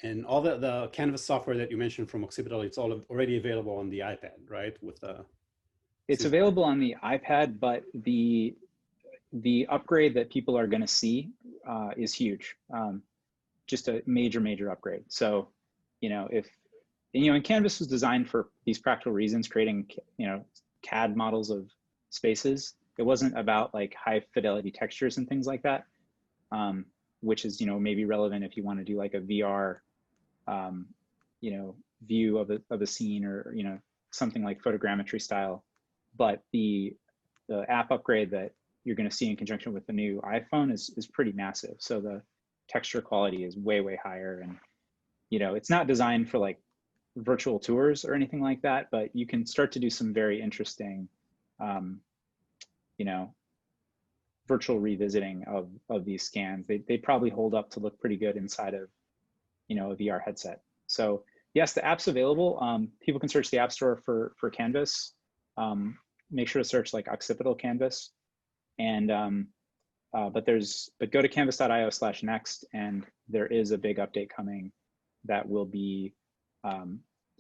S1: And all the Canvas software that you mentioned from Occipital, it's all already available on the iPad, right?
S5: It's available on the iPad, but the upgrade that people are going to see is huge. Just a major upgrade. So, and Canvas was designed for these practical reasons, creating, CAD models of spaces. It wasn't about like high fidelity textures and things like that, which is, maybe relevant if you want to do like a VR, view of a scene or, something like photogrammetry style. But the app upgrade that you're going to see in conjunction with the new iPhone is pretty massive. So the texture quality is way higher, and it's not designed for like virtual tours or anything like that, but you can start to do some very interesting virtual revisiting of these scans. They probably hold up to look pretty good inside of a VR headset. So yes, the app's available. People can search the App Store for Canvas. Make sure to search like Occipital Canvas, and but go to canvas.io/next, and there is a big update coming that will be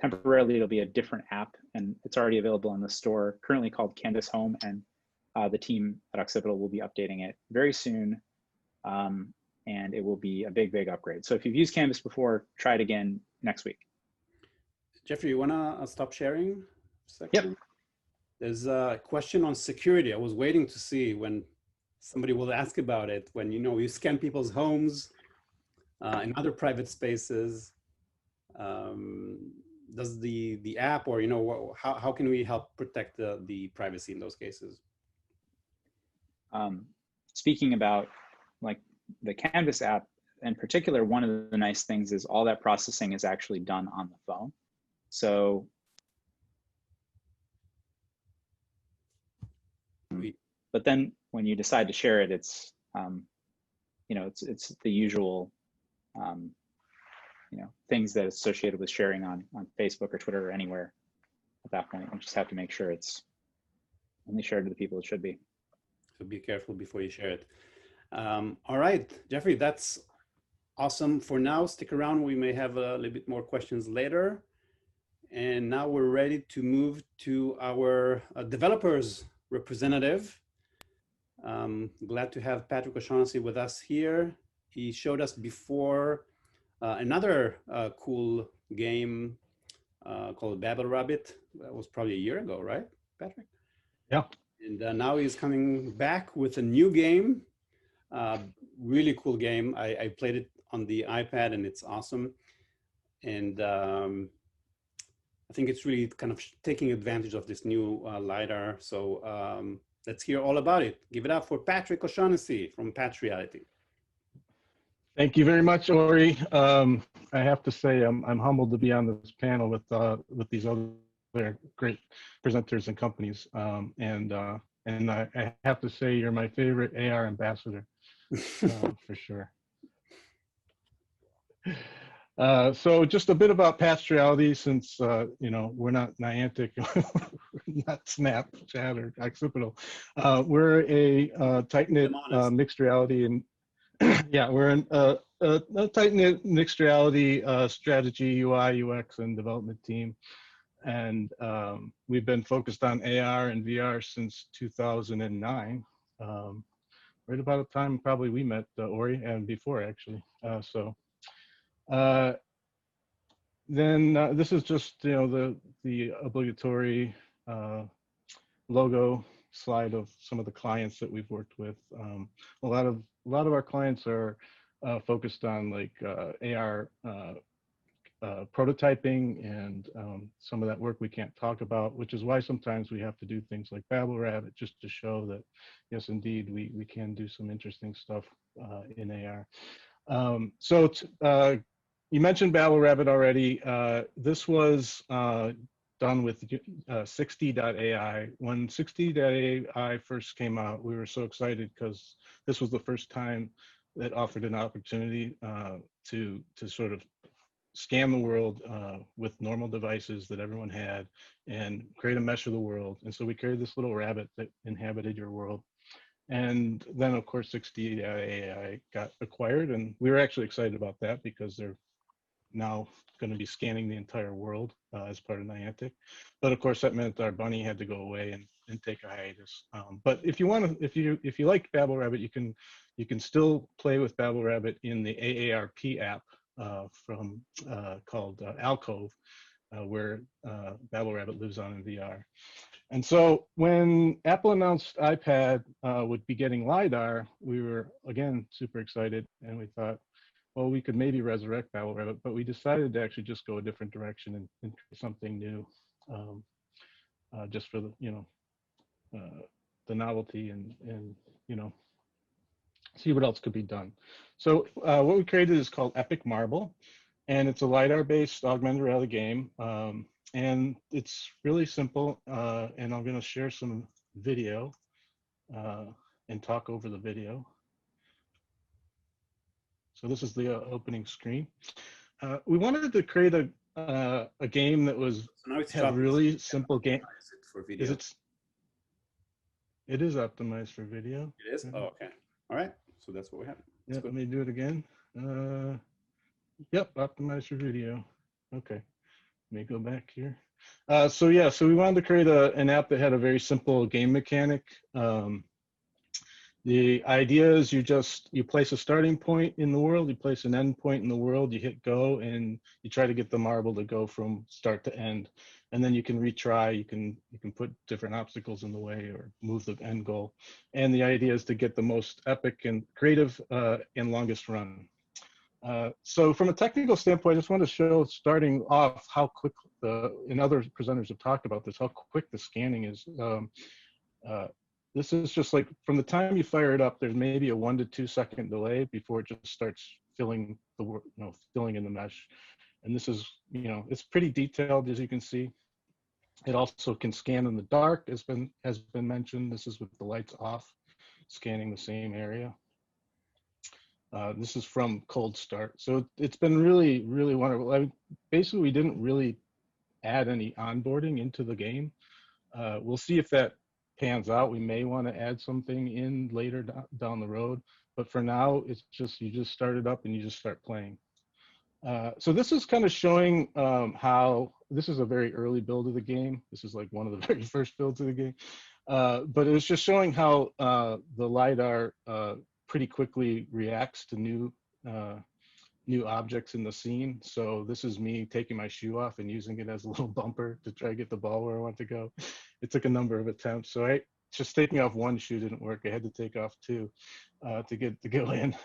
S5: temporarily, it'll be a different app, and it's already available in the store, currently called Canvas Home, and the team at Occipital will be updating it very soon, and it will be a big upgrade. So if you've used Canvas before, try it again next week.
S1: Jeffrey, you wanna stop sharing for a second?
S5: Yep.
S1: There's a question on security. I was waiting to see when somebody will ask about it. When you scan people's homes and other private spaces, does the app, or how can we help protect the privacy in those cases?
S5: Speaking about like the Canvas app in particular, one of the nice things is all that processing is actually done on the phone. So but then when you decide to share it, it's it's the usual things that are associated with sharing on Facebook or Twitter or anywhere. At that point, you just have to make sure it's only shared to the people it should be.
S1: So be careful before you share it. All right, Jeffrey, that's awesome. For now, stick around. We may have a little bit more questions later. And now we're ready to move to our developers representative. Glad to have Patrick O'Shaughnessy with us here. He showed us before another cool game called Babel Rabbit. That was probably a year ago, right, Patrick?
S6: Yeah.
S1: And now he's coming back with a new game. Really cool game. I played it on the iPad and it's awesome. And I think it's really kind of taking advantage of this new LiDAR. So let's hear all about it. Give it up for Patrick O'Shaughnessy from Patch Reality.
S6: Thank you very much, Ori. I have to say I'm humbled to be on this panel with these other great presenters and companies. And I have to say you're my favorite AR ambassador for sure. So just a bit about Patch Reality, since we're not Niantic, not Snapchat or Occipital. We're a tight-knit mixed reality, and yeah, we're a tight-knit mixed reality strategy, UI, UX, and development team. And we've been focused on AR and VR since 2009, right about the time probably we met, Ori, and before actually. Then this is just the obligatory logo slide of some of the clients that we've worked with. A lot of our clients are focused on like AR prototyping, and some of that work we can't talk about, which is why sometimes we have to do things like Babel Rabbit just to show that yes, indeed, we can do some interesting stuff in AR. you mentioned Babel Rabbit already. This was done with 60.ai. When 60.ai first came out, we were so excited because this was the first time that offered an opportunity to sort of scan the world with normal devices that everyone had and create a mesh of the world. And so we created this little rabbit that inhabited your world. And then of course 60.ai got acquired, and we were actually excited about that because they're now going to be scanning the entire world as part of Niantic. But of course that meant our bunny had to go away and take a hiatus. But if you want to, if you like Babel Rabbit, you can still play with Babel Rabbit in the AARP app from called Alcove, where Babel Rabbit lives on in VR. And so when Apple announced iPad would be getting LiDAR, we were again super excited, and we thought, well, we could maybe resurrect Babel Rabbit, but we decided to actually just go a different direction and try something new, just for the the novelty and see what else could be done. So what we created is called Epic Marble, and it's a LiDAR-based augmented reality game, and it's really simple. And I'm going to share some video and talk over the video. So this is the opening screen. We wanted to create a game that was had a really simple game. It is optimized for video.
S1: It is? Oh, okay. All right. So that's what we have.
S6: Yeah, let me do it again. Yep, optimized for video. Okay, let me go back here. So yeah, so we wanted to create an app that had a very simple game mechanic. The idea is you place a starting point in the world, you place an end point in the world, you hit go, and you try to get the marble to go from start to end. And then you can retry, you can put different obstacles in the way or move the end goal. And the idea is to get the most epic and creative and longest run. So from a technical standpoint, I just want to show, starting off, how quick and other presenters have talked about this, how quick the scanning is. This is just like from the time you fire it up, there's maybe a 1 to 2 second delay before it just starts filling the filling in the mesh. And this is, it's pretty detailed, as you can see. It also can scan in the dark, has been mentioned. This is with the lights off, scanning the same area. This is from cold start. So it's been really, really wonderful. Basically, we didn't really add any onboarding into the game. We'll see if that pans out. We may want to add something in later down the road, but for now, it's just, you just start it up and you just start playing. So this is kind of showing how, this is a very early build of the game. This is like one of the very first builds of the game. But it was just showing how the LiDAR pretty quickly reacts to new objects in the scene. So this is me taking my shoe off and using it as a little bumper to try to get the ball where I want to go. It took a number of attempts. So just taking off one shoe didn't work. I had to take off two to go in.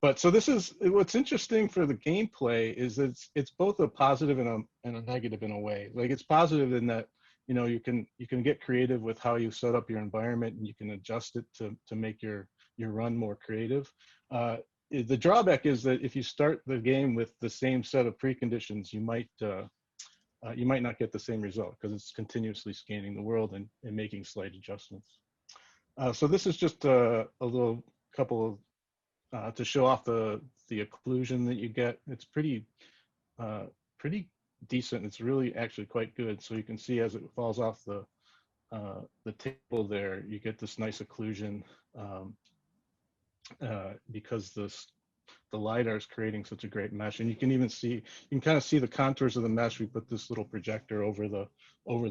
S6: But so this is, what's interesting for the gameplay is it's both a positive and a negative in a way. Like, it's positive in that, you can get creative with how you set up your environment, and you can adjust it to make your run more creative. The drawback is that if you start the game with the same set of preconditions, you might not get the same result, because it's continuously scanning the world and making slight adjustments. So this is just a little couple of to show off the occlusion that you get. It's pretty decent. It's really actually quite good. So you can see as it falls off the table there, you get this nice occlusion because the LiDAR is creating such a great mesh. And you can even see, you can kind of see the contours of the mesh. We put this little projector over the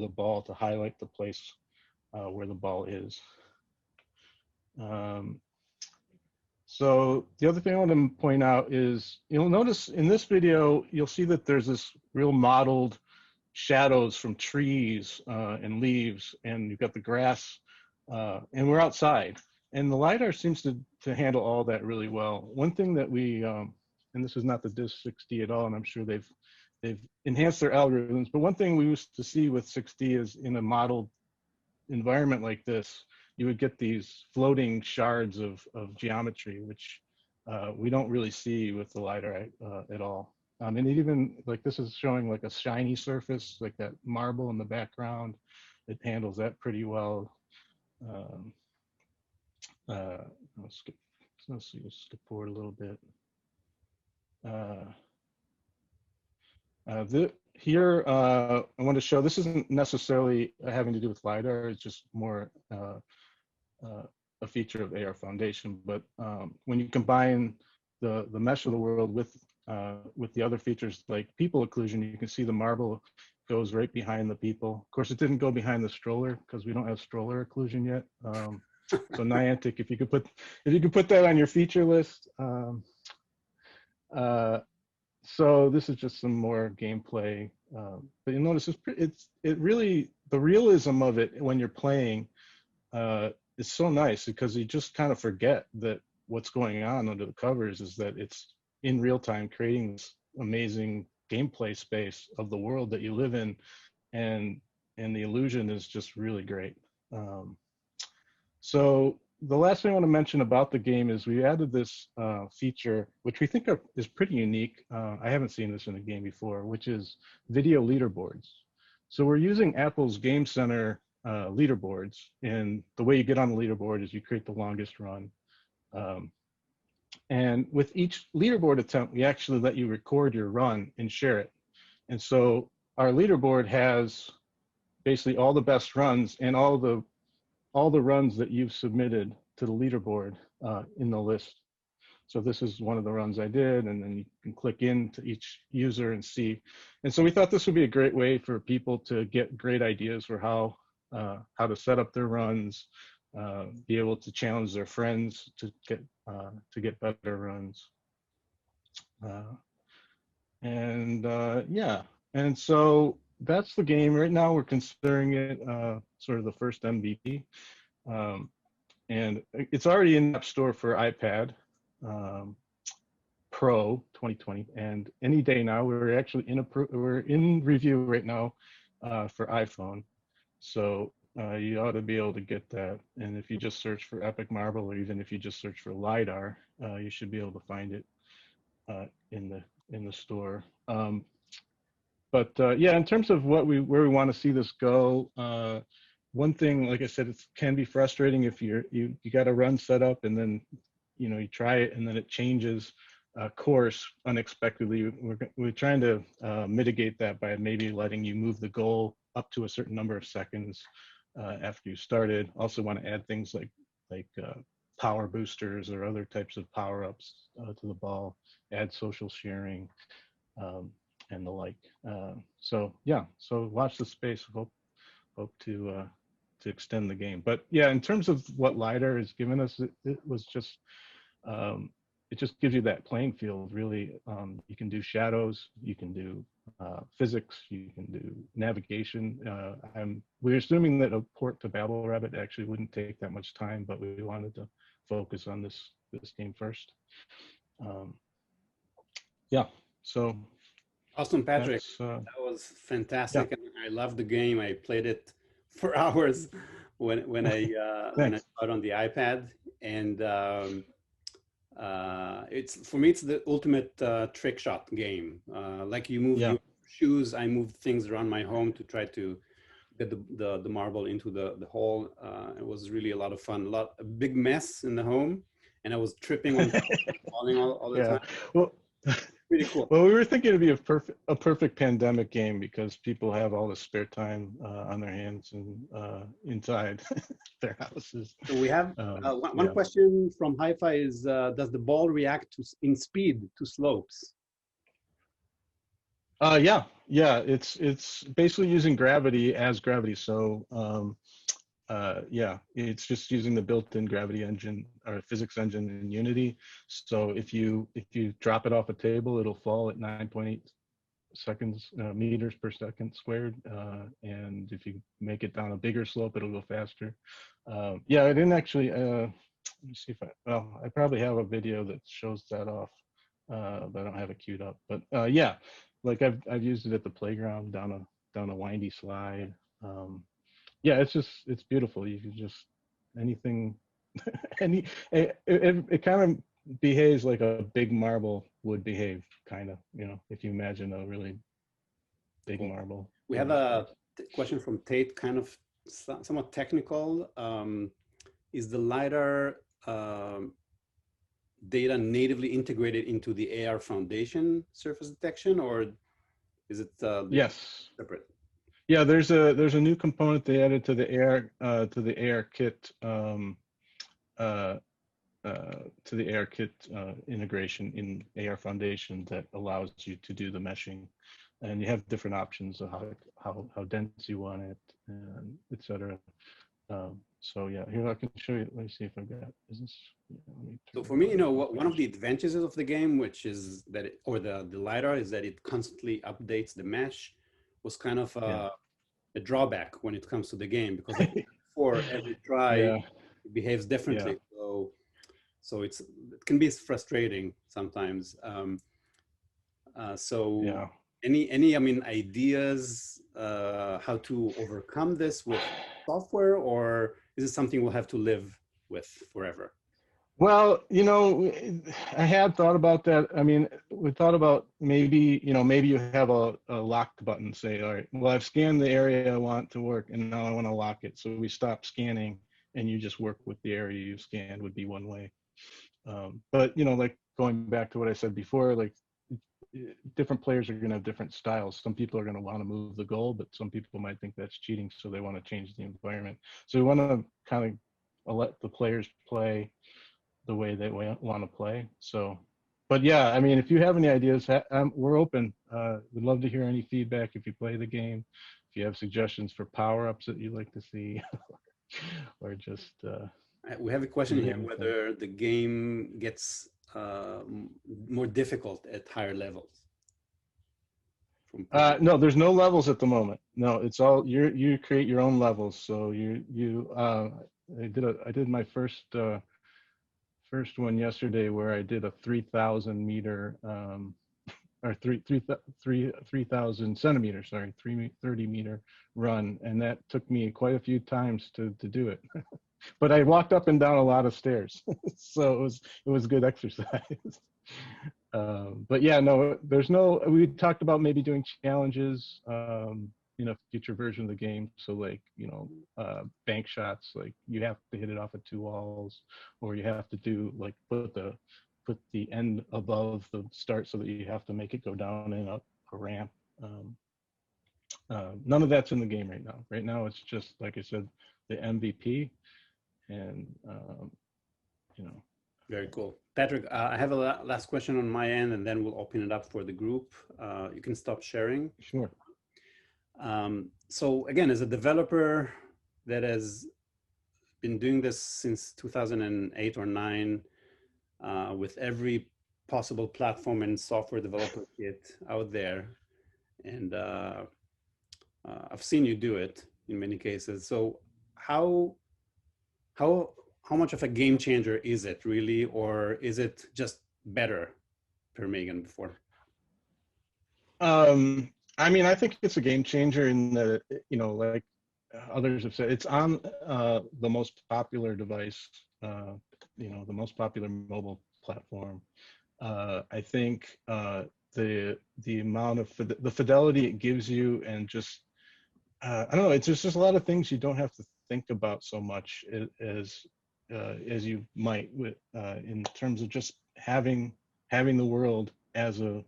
S6: ball to highlight the place where the ball is. So the other thing I want to point out is, you'll notice in this video, you'll see that there's this real modeled shadows from trees and leaves, and you've got the grass, and we're outside. And the LiDAR seems to handle all that really well. One thing that we, and this is not the Disk 60 at all, and I'm sure they've enhanced their algorithms, but one thing we used to see with 60 is, in a modeled environment like this, you would get these floating shards of geometry, which we don't really see with the LiDAR at all. And even like this is showing like a shiny surface, like that marble in the background. It handles that pretty well. Let's skip forward a little bit. Here, I want to show, this isn't necessarily having to do with LiDAR, it's just more a feature of AR Foundation. But when you combine the mesh of the world with the other features like people occlusion, you can see the marble goes right behind the people. Of course, it didn't go behind the stroller because we don't have stroller occlusion yet. So Niantic, if you could put that on your feature list. So this is just some more gameplay, but you notice it really, the realism of it when you're playing is so nice because you just kind of forget that what's going on under the covers is that it's in real time creating this amazing gameplay space of the world that you live in, and the illusion is just really great. So the last thing I want to mention about the game is we added this feature, which we think is pretty unique. I haven't seen this in a game before, which is video leaderboards. So we're using Apple's Game Center leaderboards, and the way you get on the leaderboard is you create the longest run. And with each leaderboard attempt, we actually let you record your run and share it. And so our leaderboard has basically all the best runs and all the runs that you've submitted to the leaderboard in the list. So this is one of the runs I did, and then you can click into each user and see. And so we thought this would be a great way for people to get great ideas for how to set up their runs, be able to challenge their friends to get better runs. Yeah, and so that's the game. Right now we're considering it sort of the first MVP. And it's already in the App Store for iPad Pro 2020, and any day now. We're actually we're in review right now for iPhone. So you ought to be able to get that. And if you just search for Epic Marble, or even if you just search for LiDAR, you should be able to find it in the store. But yeah, in terms of where we want to see this go, one thing, like I said, it can be frustrating if you got a run set up and then you try it and then it changes course unexpectedly. We're trying to mitigate that by maybe letting you move the goal up to a certain number of seconds after you started. Also want to add things like power boosters or other types of power-ups to the ball, add social sharing, and the like. So yeah, so watch the space. Hope to extend the game. But yeah, in terms of what LiDAR has given us, it was just it just gives you that playing field. Really, you can do shadows, you can do physics, you can do navigation. We're assuming that a port to BabbleRabbit actually wouldn't take that much time, but we wanted to focus on this game first. Yeah, so.
S1: Awesome, Patrick. That was fantastic. Yeah. And I loved the game. I played it for hours when I saw it on the iPad. And for me, it's the ultimate trick shot game. Like you move your shoes, I moved things around my home to try to get the marble into the hole. It was really a lot of fun. A big mess in the home, and I was tripping on falling all the time.
S6: Well.
S1: Really cool.
S6: Well, we were thinking it'd be a perfect pandemic game because people have all this spare time on their hands and inside their houses.
S1: So we have one question from Hi-Fi is, does the ball react in speed to slopes?
S6: Yeah, it's basically using gravity as gravity. So yeah, it's just using the built-in gravity engine or physics engine in Unity. So if you drop it off a table, it'll fall at 9.8 meters per second squared. And if you make it down a bigger slope, it'll go faster. Yeah, I didn't actually. Let me see if I probably have a video that shows that off, but I don't have it queued up. But yeah, like I've used it at the playground down a windy slide. Yeah, it's beautiful. You can just anything, it kind of behaves like a big marble would behave, kind of, you know, if you imagine a really big
S1: Cool.
S6: marble.
S1: We have a question from Tate, kind of somewhat technical. Is the LiDAR data natively integrated into the AR Foundation surface detection, or is it
S6: Yes.
S1: separate?
S6: Yeah, there's a new component they added to the AR kit to the AR kit integration in AR Foundation that allows you to do the meshing, and you have different options of how dense you want it, etc. So yeah, here I can show you. Let me see if I've got. Is this? Yeah,
S1: so for me, you know, one of the advantages of the game, which is that, the LiDAR, is that it constantly updates the mesh, was kind of a drawback when it comes to the game, because for every try,
S6: yeah.
S1: it behaves differently.
S6: Yeah.
S1: So it can be frustrating sometimes. So
S6: Yeah.
S1: any I mean, ideas how to overcome this with software, or is it something we'll have to live with forever?
S6: Well, you know, I had thought about that. I mean, we thought about maybe, you know, maybe you have a locked button, say, all right, well, I've scanned the area I want to work and now I want to lock it. So we stop scanning and you just work with the area you scanned, would be one way. But, you know, like going back to what I said before, like different players are going to have different styles. Some people are going to want to move the goal, but some people might think that's cheating. So they want to change the environment. So we want to kind of let the players play the way they want to play. So, but yeah, I mean, if you have any ideas, we're open. We'd love to hear any feedback if you play the game, if you have suggestions for power-ups that you'd like to see, or just.
S1: We have a question here, whether the game gets more difficult at higher levels.
S6: No, there's no levels at the moment. No, it's all you create your own levels. So I did my first one yesterday, where I did a 3,000 meter or 3,000 centimeters, sorry, 30 meter run, and that took me quite a few times to do it. But I walked up and down a lot of stairs, so it was good exercise. But yeah, no, we talked about maybe doing challenges in a future version of the game. So like, you know, bank shots, like you have to hit it off of 2 walls, or you have to do like put the end above the start so that you have to make it go down in a ramp. None of that's in the game right now. Right now, it's just, like I said, the MVP, and you know.
S1: Very cool. Patrick, I have a last question on my end, and then we'll open it up for the group. You can stop sharing.
S6: Sure.
S1: So again, as a developer that has been doing this since 2008 or 9, with every possible platform and software developer kit out there, and I've seen you do it in many cases. So how much of a game changer is it really, or is it just better per Meghan before?
S6: I mean, I think it's a game changer in the, you know, like others have said, it's on the most popular device, you know, the most popular mobile platform. I think the amount of the fidelity it gives you, and just I don't know, it's just a lot of things you don't have to think about so much as you might in terms of just having the world as a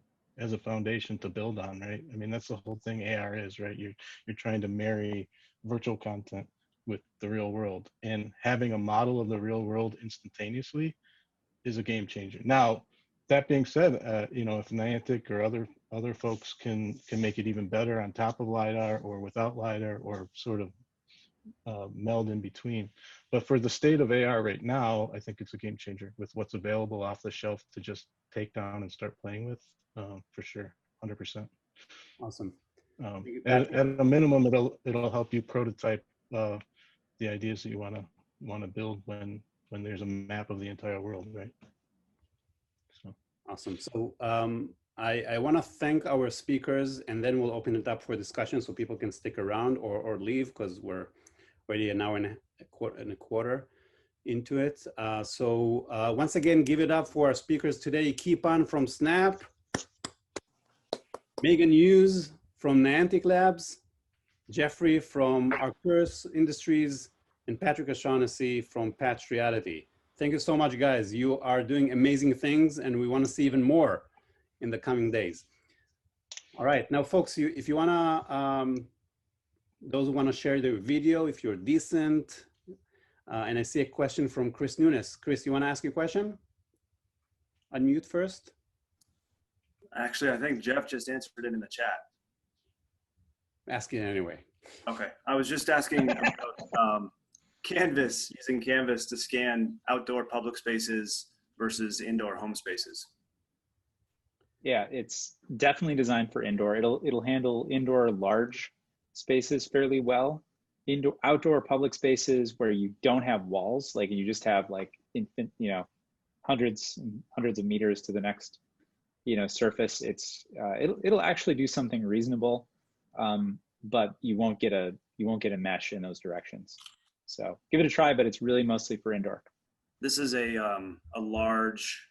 S6: foundation to build on, right? I mean, that's the whole thing AR is, right? You're trying to marry virtual content with the real world, and having a model of the real world instantaneously is a game changer. Now, that being said, you know, if Niantic or other folks can make it even better on top of LiDAR or without LiDAR, or sort of meld in between. But for the state of AR right now, I think it's a game changer with what's available off the shelf to just take down and start playing with, for sure, 100%.
S1: Awesome.
S6: At a minimum, it'll help you prototype the ideas that you want to build when there's a map of the entire world, right? So.
S1: Awesome. So I want to thank our speakers, and then we'll open it up for discussion so people can stick around or leave, because we're already an hour and a quarter. into it. Once again, give it up for our speakers today. Keep from Snap, Meghan Hughes from Niantic Labs, Jeffrey from Arcturus Industries, and Patrick O'Shaughnessy from Patch Reality. Thank you so much, guys. You are doing amazing things, and we want to see even more in the coming days. All right, now, folks, if you want to, those who want to share their video, if you're decent, and I see a question from Chris Nunes. Chris, you want to ask a question? Unmute first.
S7: Actually, I think Jeff just answered it in the chat.
S1: Ask it anyway.
S7: Okay, I was just asking about Canvas, using Canvas to scan outdoor public spaces versus indoor home spaces.
S5: Yeah, it's definitely designed for indoor. It'll handle indoor large spaces fairly well. Outdoor public spaces where you don't have walls, like you just have like hundreds and hundreds of meters to the next surface. It'll actually do something reasonable, but you won't get a mesh in those directions. So give it a try, but it's really mostly for indoor.
S7: This is a large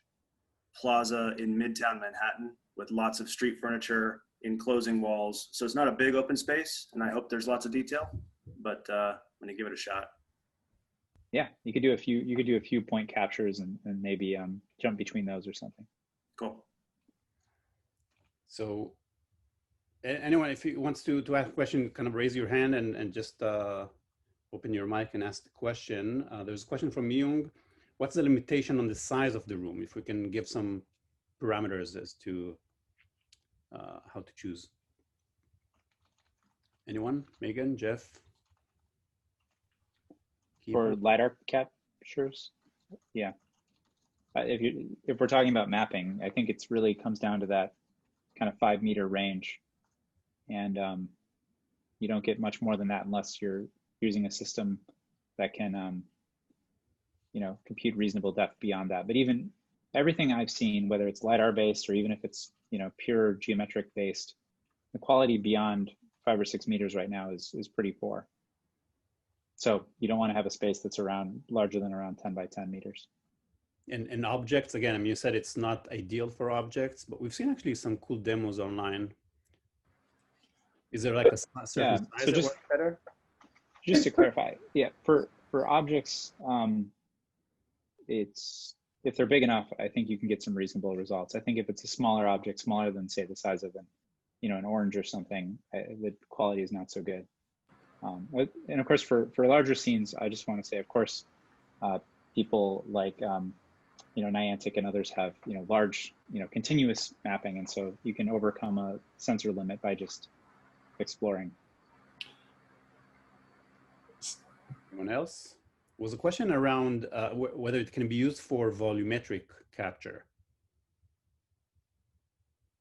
S7: plaza in Midtown Manhattan with lots of street furniture, enclosing walls. So it's not a big open space, and I hope there's lots of detail, but I'm gonna give it a shot.
S5: Yeah, you could do a few point captures and maybe jump between those or something.
S7: Cool.
S1: So anyone, if he wants to ask a question, kind of raise your hand and just open your mic and ask the question. There's a question from Myung. What's the limitation on the size of the room? If we can give some parameters as to how to choose. Anyone? Megan, Jeff?
S5: For LiDAR captures? Yeah. If we're talking about mapping, I think it's really comes down to that kind of 5 meter range. And you don't get much more than that unless you're using a system that can compute reasonable depth beyond that. But even everything I've seen, whether it's LiDAR based or even if it's pure geometric based, the quality beyond 5 or 6 meters right now is pretty poor. So you don't want to have a space that's larger than around 10 by 10 meters.
S1: And objects, again, I mean, you said it's not ideal for objects, but we've seen actually some cool demos online. Is there like a certain size that works better?
S5: Just to clarify, yeah, for objects, if they're big enough, I think you can get some reasonable results. I think if it's a smaller object, smaller than say the size of an orange or something, the quality is not so good. And of course, for larger scenes, I just want to say, of course, people like Niantic and others have large continuous mapping, and so you can overcome a sensor limit by just exploring.
S1: Anyone else? Was a question around whether it can be used for volumetric capture.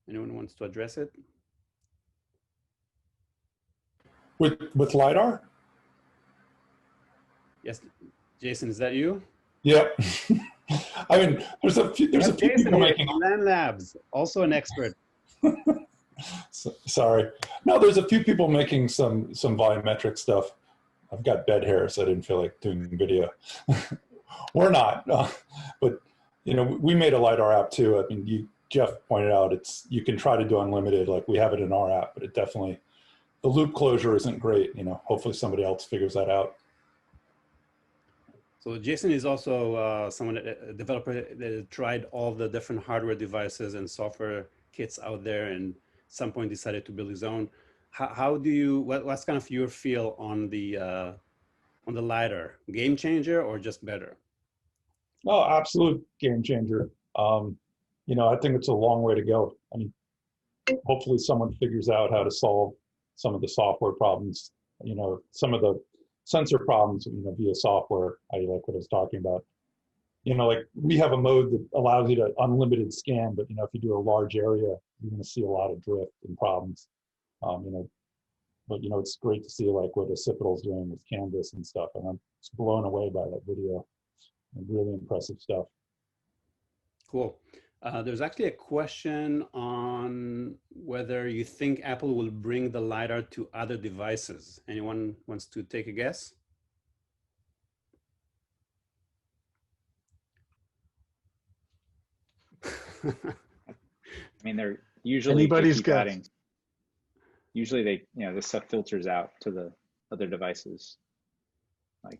S1: Anyone wants to address it?
S8: With LiDAR?
S1: Yes, Jason, is that you?
S8: Yep. I mean, there's a few people making
S1: Niantic Labs, also an expert.
S8: Sorry. No, there's a few people making some volumetric stuff. I've got bed hair, so I didn't feel like doing video. We're not, but we made a LiDAR app too. I mean, Jeff pointed out you can try to do unlimited, like we have it in our app, but it definitely, the loop closure isn't great. Hopefully somebody else figures that out.
S1: So Jason is also a developer that tried all the different hardware devices and software kits out there, and at some point decided to build his own. How do you? What's kind of your feel on the LiDAR? Game changer or just better?
S8: Oh, absolute game changer. I think it's a long way to go. I mean, hopefully someone figures out how to solve some of the software problems. Some of the sensor problems, via software. I like what I was talking about. Like we have a mode that allows you to unlimited scan, but if you do a large area, you're going to see a lot of drift and problems. But it's great to see like what Occipital's doing with Canvas and stuff, and I'm just blown away by that video. Really impressive stuff.
S1: Cool. There's actually a question on whether you think Apple will bring the LiDAR to other devices. Anyone wants to take a guess?
S5: I mean, they're usually
S6: Anybody's
S5: keep
S6: guess.
S5: adding. Usually they, this stuff filters out to the other devices. Like,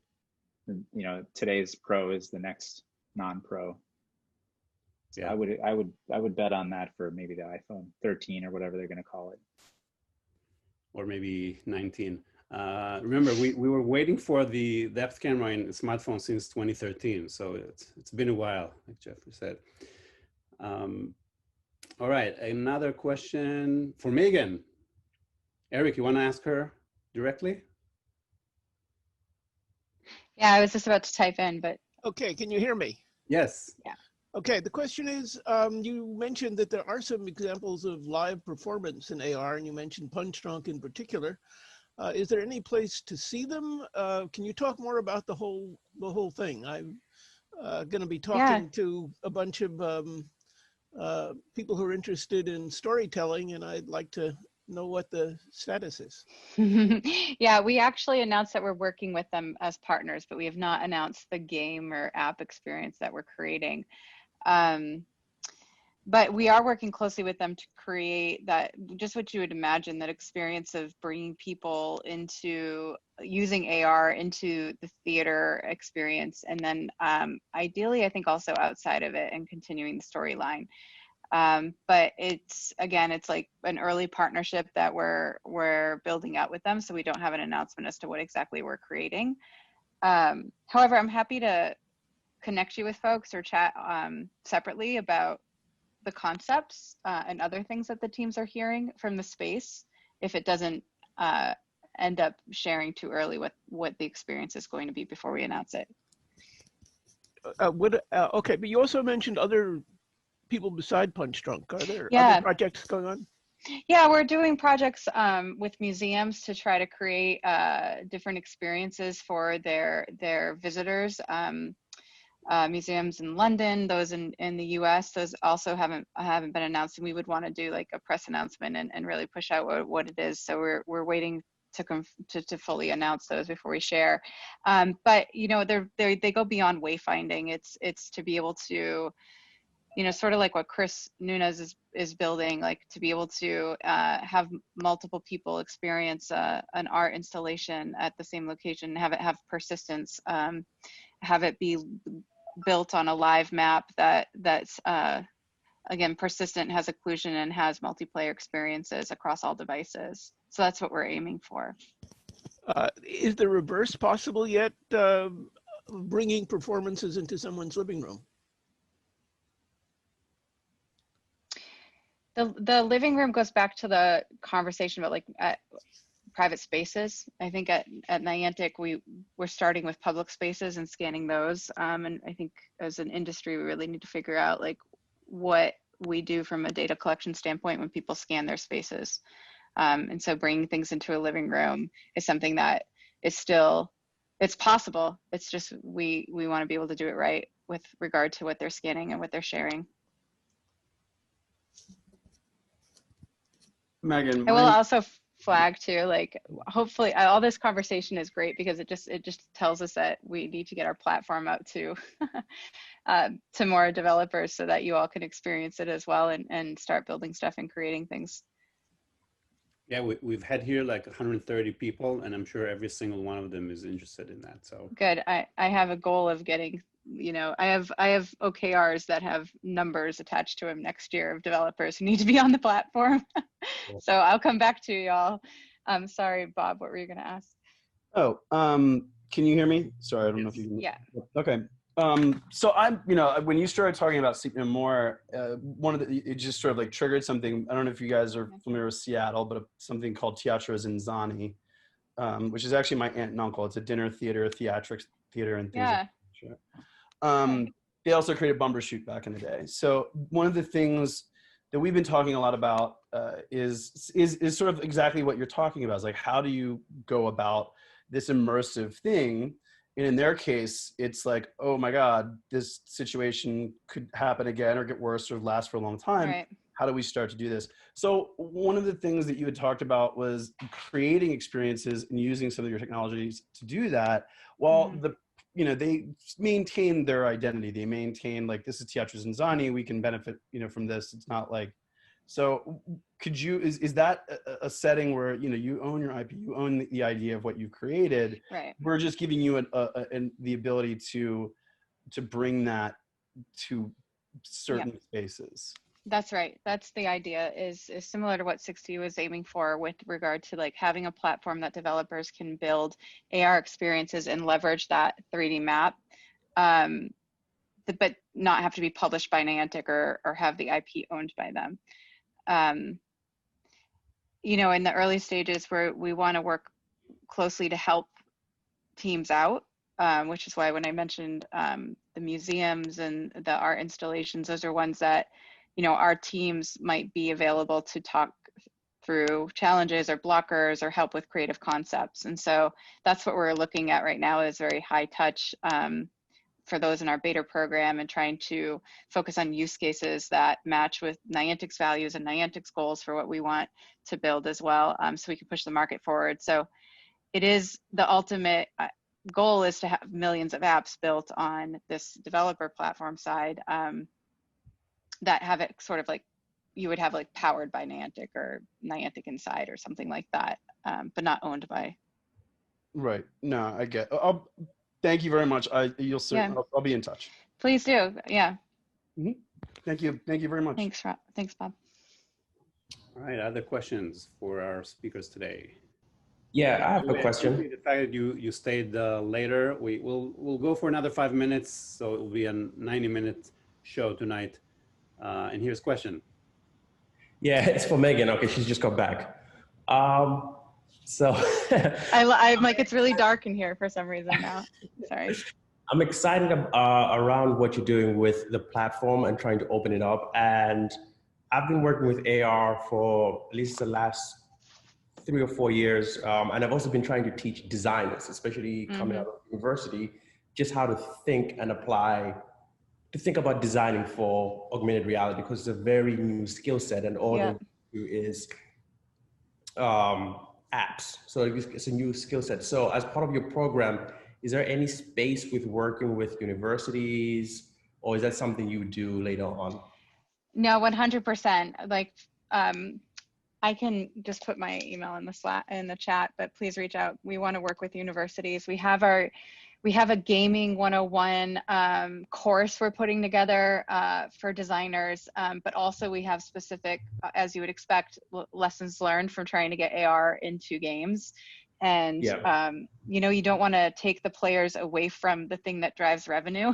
S5: today's Pro is the next non-Pro. So
S1: Yeah.
S5: I would bet on that for maybe the iPhone 13 or whatever they're going to call it.
S1: Or maybe 19. Remember, we were waiting for the depth camera in smartphones since 2013. So it's been a while, like Jeffrey said. All right, another question for Meghan. Eric, you want to ask her directly?
S4: Yeah, I was just about to type in, but.
S9: Okay, can you hear me?
S1: Yes.
S4: Yeah.
S9: Okay, the question is, you mentioned that there are some examples of live performance in AR, and you mentioned Punch Drunk in particular. Is there any place to see them? Can you talk more about the whole thing? I'm going to be talking to a bunch of people who are interested in storytelling, and I'd like to know what the status is.
S4: Yeah, we actually announced that we're working with them as partners, but we have not announced the game or app experience that we're creating. But we are working closely with them to create that, just what you would imagine, that experience of bringing people into using AR into the theater experience. And then ideally, I think also outside of it and continuing the storyline. But it's like an early partnership that we're building out with them. So we don't have an announcement as to what exactly we're creating. However, I'm happy to connect you with folks or chat separately about the concepts and other things that the teams are hearing from the space, if it doesn't end up sharing too early what the experience is going to be before we announce it.
S9: Okay, but you also mentioned other people beside Punch Drunk. Are there other projects going on?
S4: Yeah, we're doing projects with museums to try to create different experiences for their visitors. Museums in London, those in the US, those also haven't been announced, and we would want to do like a press announcement and really push out what it is. So we're waiting to fully announce those before we share. But they go beyond wayfinding. It's to be able to, sort of like what Chris Nunes is building, like to be able to have multiple people experience an art installation at the same location, have it have persistence, have it be built on a live map that's again persistent, has occlusion, and has multiplayer experiences across all devices. So that's what we're aiming for.
S9: Is the reverse possible yet? Bringing performances into someone's living room?
S4: The living room goes back to the conversation about private spaces. I think at Niantic, we're starting with public spaces and scanning those. And I think as an industry, we really need to figure out like what we do from a data collection standpoint when people scan their spaces. And so bringing things into a living room is something that is still, it's possible. It's just, we want to be able to do it right with regard to what they're scanning and what they're sharing.
S10: Meghan,
S4: I will also flag too, like hopefully all this conversation is great because it just tells us that we need to get our platform out to to more developers so that you all can experience it as well and start building stuff and creating things.
S1: Yeah, we've had here like 130 people, and I'm sure every single one of them is interested in that. So
S4: good. I have a goal of getting, I have OKRs that have numbers attached to them next year of developers who need to be on the platform. So I'll come back to y'all. Sorry, Bob, what were you going to ask?
S10: Oh, can you hear me? Sorry, I don't know if you can.
S4: Yeah.
S10: Okay. So I'm, when you started talking about more, it just sort of like triggered something. I don't know if you guys are familiar with Seattle, but something called Teatro Zinzani, which is actually my aunt and uncle. It's a dinner theater, theatrics theater, and things.
S4: Yeah.
S10: Like that. They also created Bumbershoot back in the day. So one of the things that we've been talking a lot about is sort of exactly what you're talking about. Is like, how do you go about this immersive thing? And in their case, it's like, oh my God, this situation could happen again or get worse or last for a long time.
S4: Right.
S10: How do we start to do this? So one of the things that you had talked about was creating experiences and using some of your technologies to do that. Well, you know, they maintain their identity. They maintain like, this is Teatriz and Zani, we can benefit, you know, from this. It's not like, so could you, is that a setting where, you know, you own your IP, you own the idea of what you've created.
S4: Right.
S10: We're just giving you the ability to bring that to certain spaces.
S4: That's right. That's the idea, is similar to what 60 was aiming for with regard to like having a platform that developers can build AR experiences and leverage that 3D map, but not have to be published by Niantic or have the IP owned by them. You know, in the early stages where we want to work closely to help teams out, which is why when I mentioned the museums and the art installations, those are ones that, you know, our teams might be available to talk through challenges or blockers or help with creative concepts. And so that's what we're looking at right now, is very high touch for those in our beta program, and trying to focus on use cases that match with Niantic's values and Niantic's goals for what we want to build as well, so we can push the market forward. So it is the ultimate goal, is to have millions of apps built on this developer platform side, that have it sort of like, you would have like powered by Niantic or Niantic Inside or something like that, but not owned by.
S10: Right. No, I get. Thank you very much. You'll see.
S4: Yeah.
S10: I'll be in touch.
S4: Please do. Yeah.
S10: Mm-hmm. Thank you. Thank you very much.
S4: Thanks, Rob. Thanks, Bob.
S1: All right. Other questions for our speakers today?
S11: Yeah, I have a question.
S1: The fact that you stayed later, we'll go for another 5 minutes, so it will be a 90-minute show tonight. And here's a question.
S11: Yeah, it's for Meghan. Okay, she's just got back. So
S4: I'm like, it's really dark in here for some reason now. Sorry.
S11: I'm excited around what you're doing with the platform and trying to open it up. And I've been working with AR for at least the last 3 or 4 years. And I've also been trying to teach designers, especially coming out of university, just how to think and apply, to think about designing for augmented reality, because it's a very new skill set, and all they do is apps. So it's a new skill set. So as part of your program, is there any space with working with universities, or is that something you do later on? No,
S4: 100%. Like, I can just put my email in the chat, but please reach out. We want to work with universities. We have a gaming 101 course we're putting together for designers, but also we have specific, as you would expect, lessons learned from trying to get AR into games. And, you know, you don't want to take the players away from the thing that drives revenue.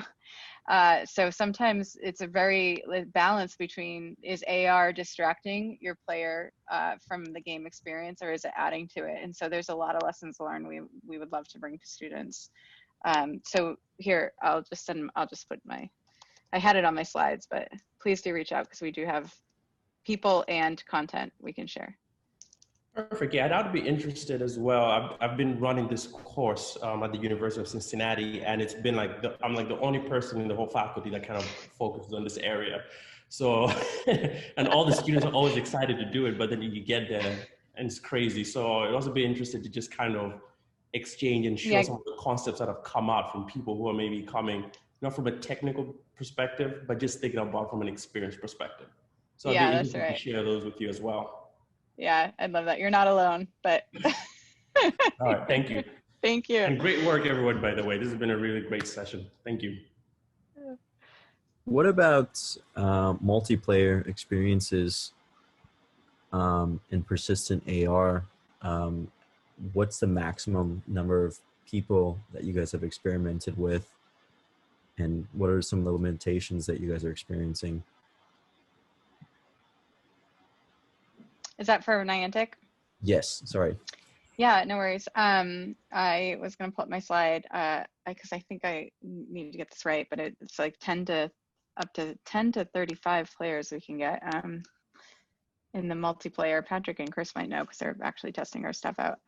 S4: So sometimes it's a very balance between, is AR distracting your player from the game experience, or is it adding to it? And so there's a lot of lessons learned we would love to bring to students. So here, I'll just put I had it on my slides, but please do reach out, because we do have people and content we can share.
S11: Perfect. Yeah, I'd be interested as well. I've been running this course at the University of Cincinnati, and it's been like, I'm like the only person in the whole faculty that kind of focuses on this area. So, and all the students are always excited to do it, but then you get there and it's crazy. So I'd also be interested to just kind of exchange and share some of the concepts that have come out from people who are maybe coming, not from a technical perspective, but just thinking about from an experience perspective. So I'd be interested to share those with you as well.
S4: Yeah, I'd love that. You're not alone, but.
S11: All right, thank you.
S4: Thank you.
S11: And great work, everyone, by the way. This has been a really great session. Thank you.
S12: What about multiplayer experiences and persistent AR? What's the maximum number of people that you guys have experimented with? And what are some of the limitations that you guys are experiencing?
S4: Is that for Niantic?
S12: Yes, sorry.
S4: Yeah, no worries. I was going to pull up my slide because I think I need to get this right, but it's like up to 10 to 35 players we can get in the multiplayer. Patrick and Chris might know because they're actually testing our stuff out.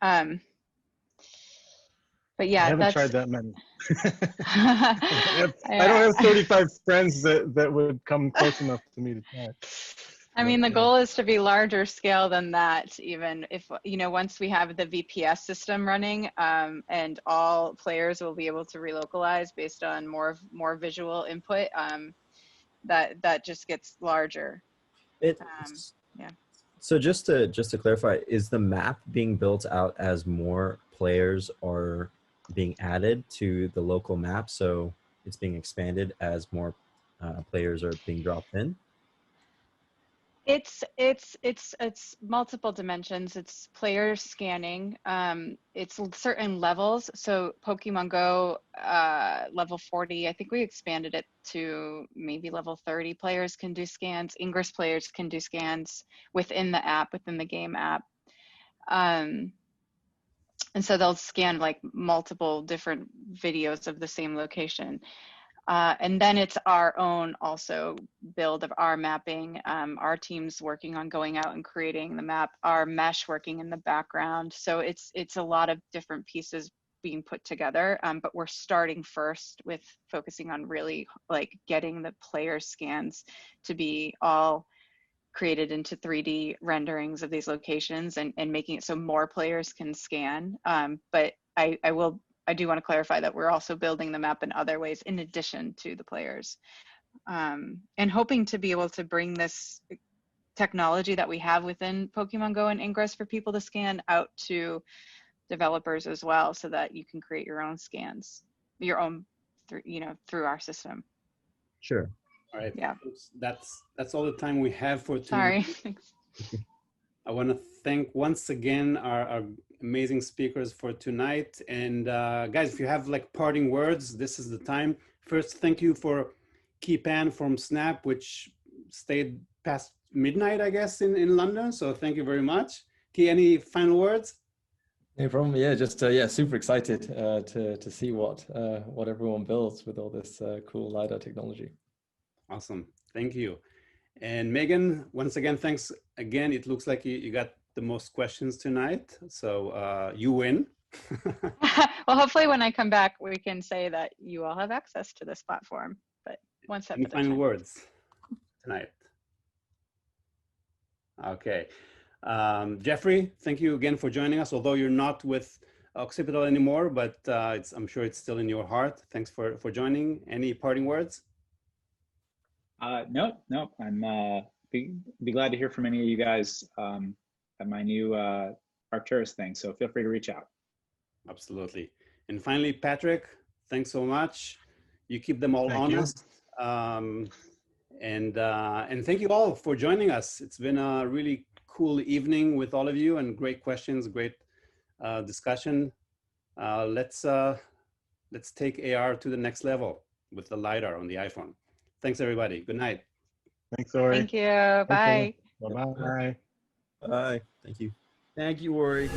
S4: But yeah,
S6: I haven't tried that many. I don't have 35 friends that would come close enough to me to try.
S4: I mean, the goal is to be larger scale than that, even if, you know, once we have the VPS system running, and all players will be able to relocalize based on more visual input, that just gets larger. Yeah.
S12: So just to clarify, is the map being built out as more players are being added to the local map? So it's being expanded as more players are being dropped in?
S4: It's multiple dimensions. It's player scanning. It's certain levels. So Pokemon Go level 40, I think we expanded it to maybe level 30 players can do scans. Ingress players can do scans within the app, within the game app. And so they'll scan like multiple different videos of the same location. And then it's our own also build of our mapping. Our team's working on going out and creating the map, our mesh working in the background. So it's a lot of different pieces being put together, but we're starting first with focusing on really like getting the player scans to be all created into 3D renderings of these locations and making it so more players can scan. But I do want to clarify that we're also building the map in other ways in addition to the players, and hoping to be able to bring this technology that we have within Pokemon Go and Ingress for people to scan out to developers as well, so that you can create your own scans, your own, through our system.
S12: Sure.
S1: All right.
S4: Yeah.
S1: That's all the time we have for today.
S4: Sorry.
S1: I want to thank once again our amazing speakers for tonight. And guys, if you have like parting words, this is the time. First, thank you for Keepan from Snap, which stayed past midnight, I guess, in London. So thank you very much. Key, any final words?
S3: No problem. Yeah, just super excited to see what everyone builds with all this cool LiDAR technology.
S1: Awesome. Thank you. And Megan, once again, thanks again. It looks like you got the most questions tonight, so you win.
S4: Well, hopefully when I come back, we can say that you all have access to this platform, but one step at a time.
S1: Any final words tonight? Okay. Jeffrey, thank you again for joining us, although you're not with Occipital anymore, but I'm sure it's still in your heart. Thanks for joining. Any parting words?
S5: No. I'm be glad to hear from any of you guys at my new Arcturus thing. So feel free to reach out.
S1: Absolutely. And finally, Patrick, thanks so much. You keep them all honest. And thank you all for joining us. It's been a really cool evening with all of you and great questions, great discussion. Let's take AR to the next level with the LiDAR on the iPhone. Thanks, everybody. Good night.
S6: Thanks, Ori.
S4: Thank you. Bye.
S6: Bye-bye.
S12: Bye. Thank you.
S10: Thank you, Ori.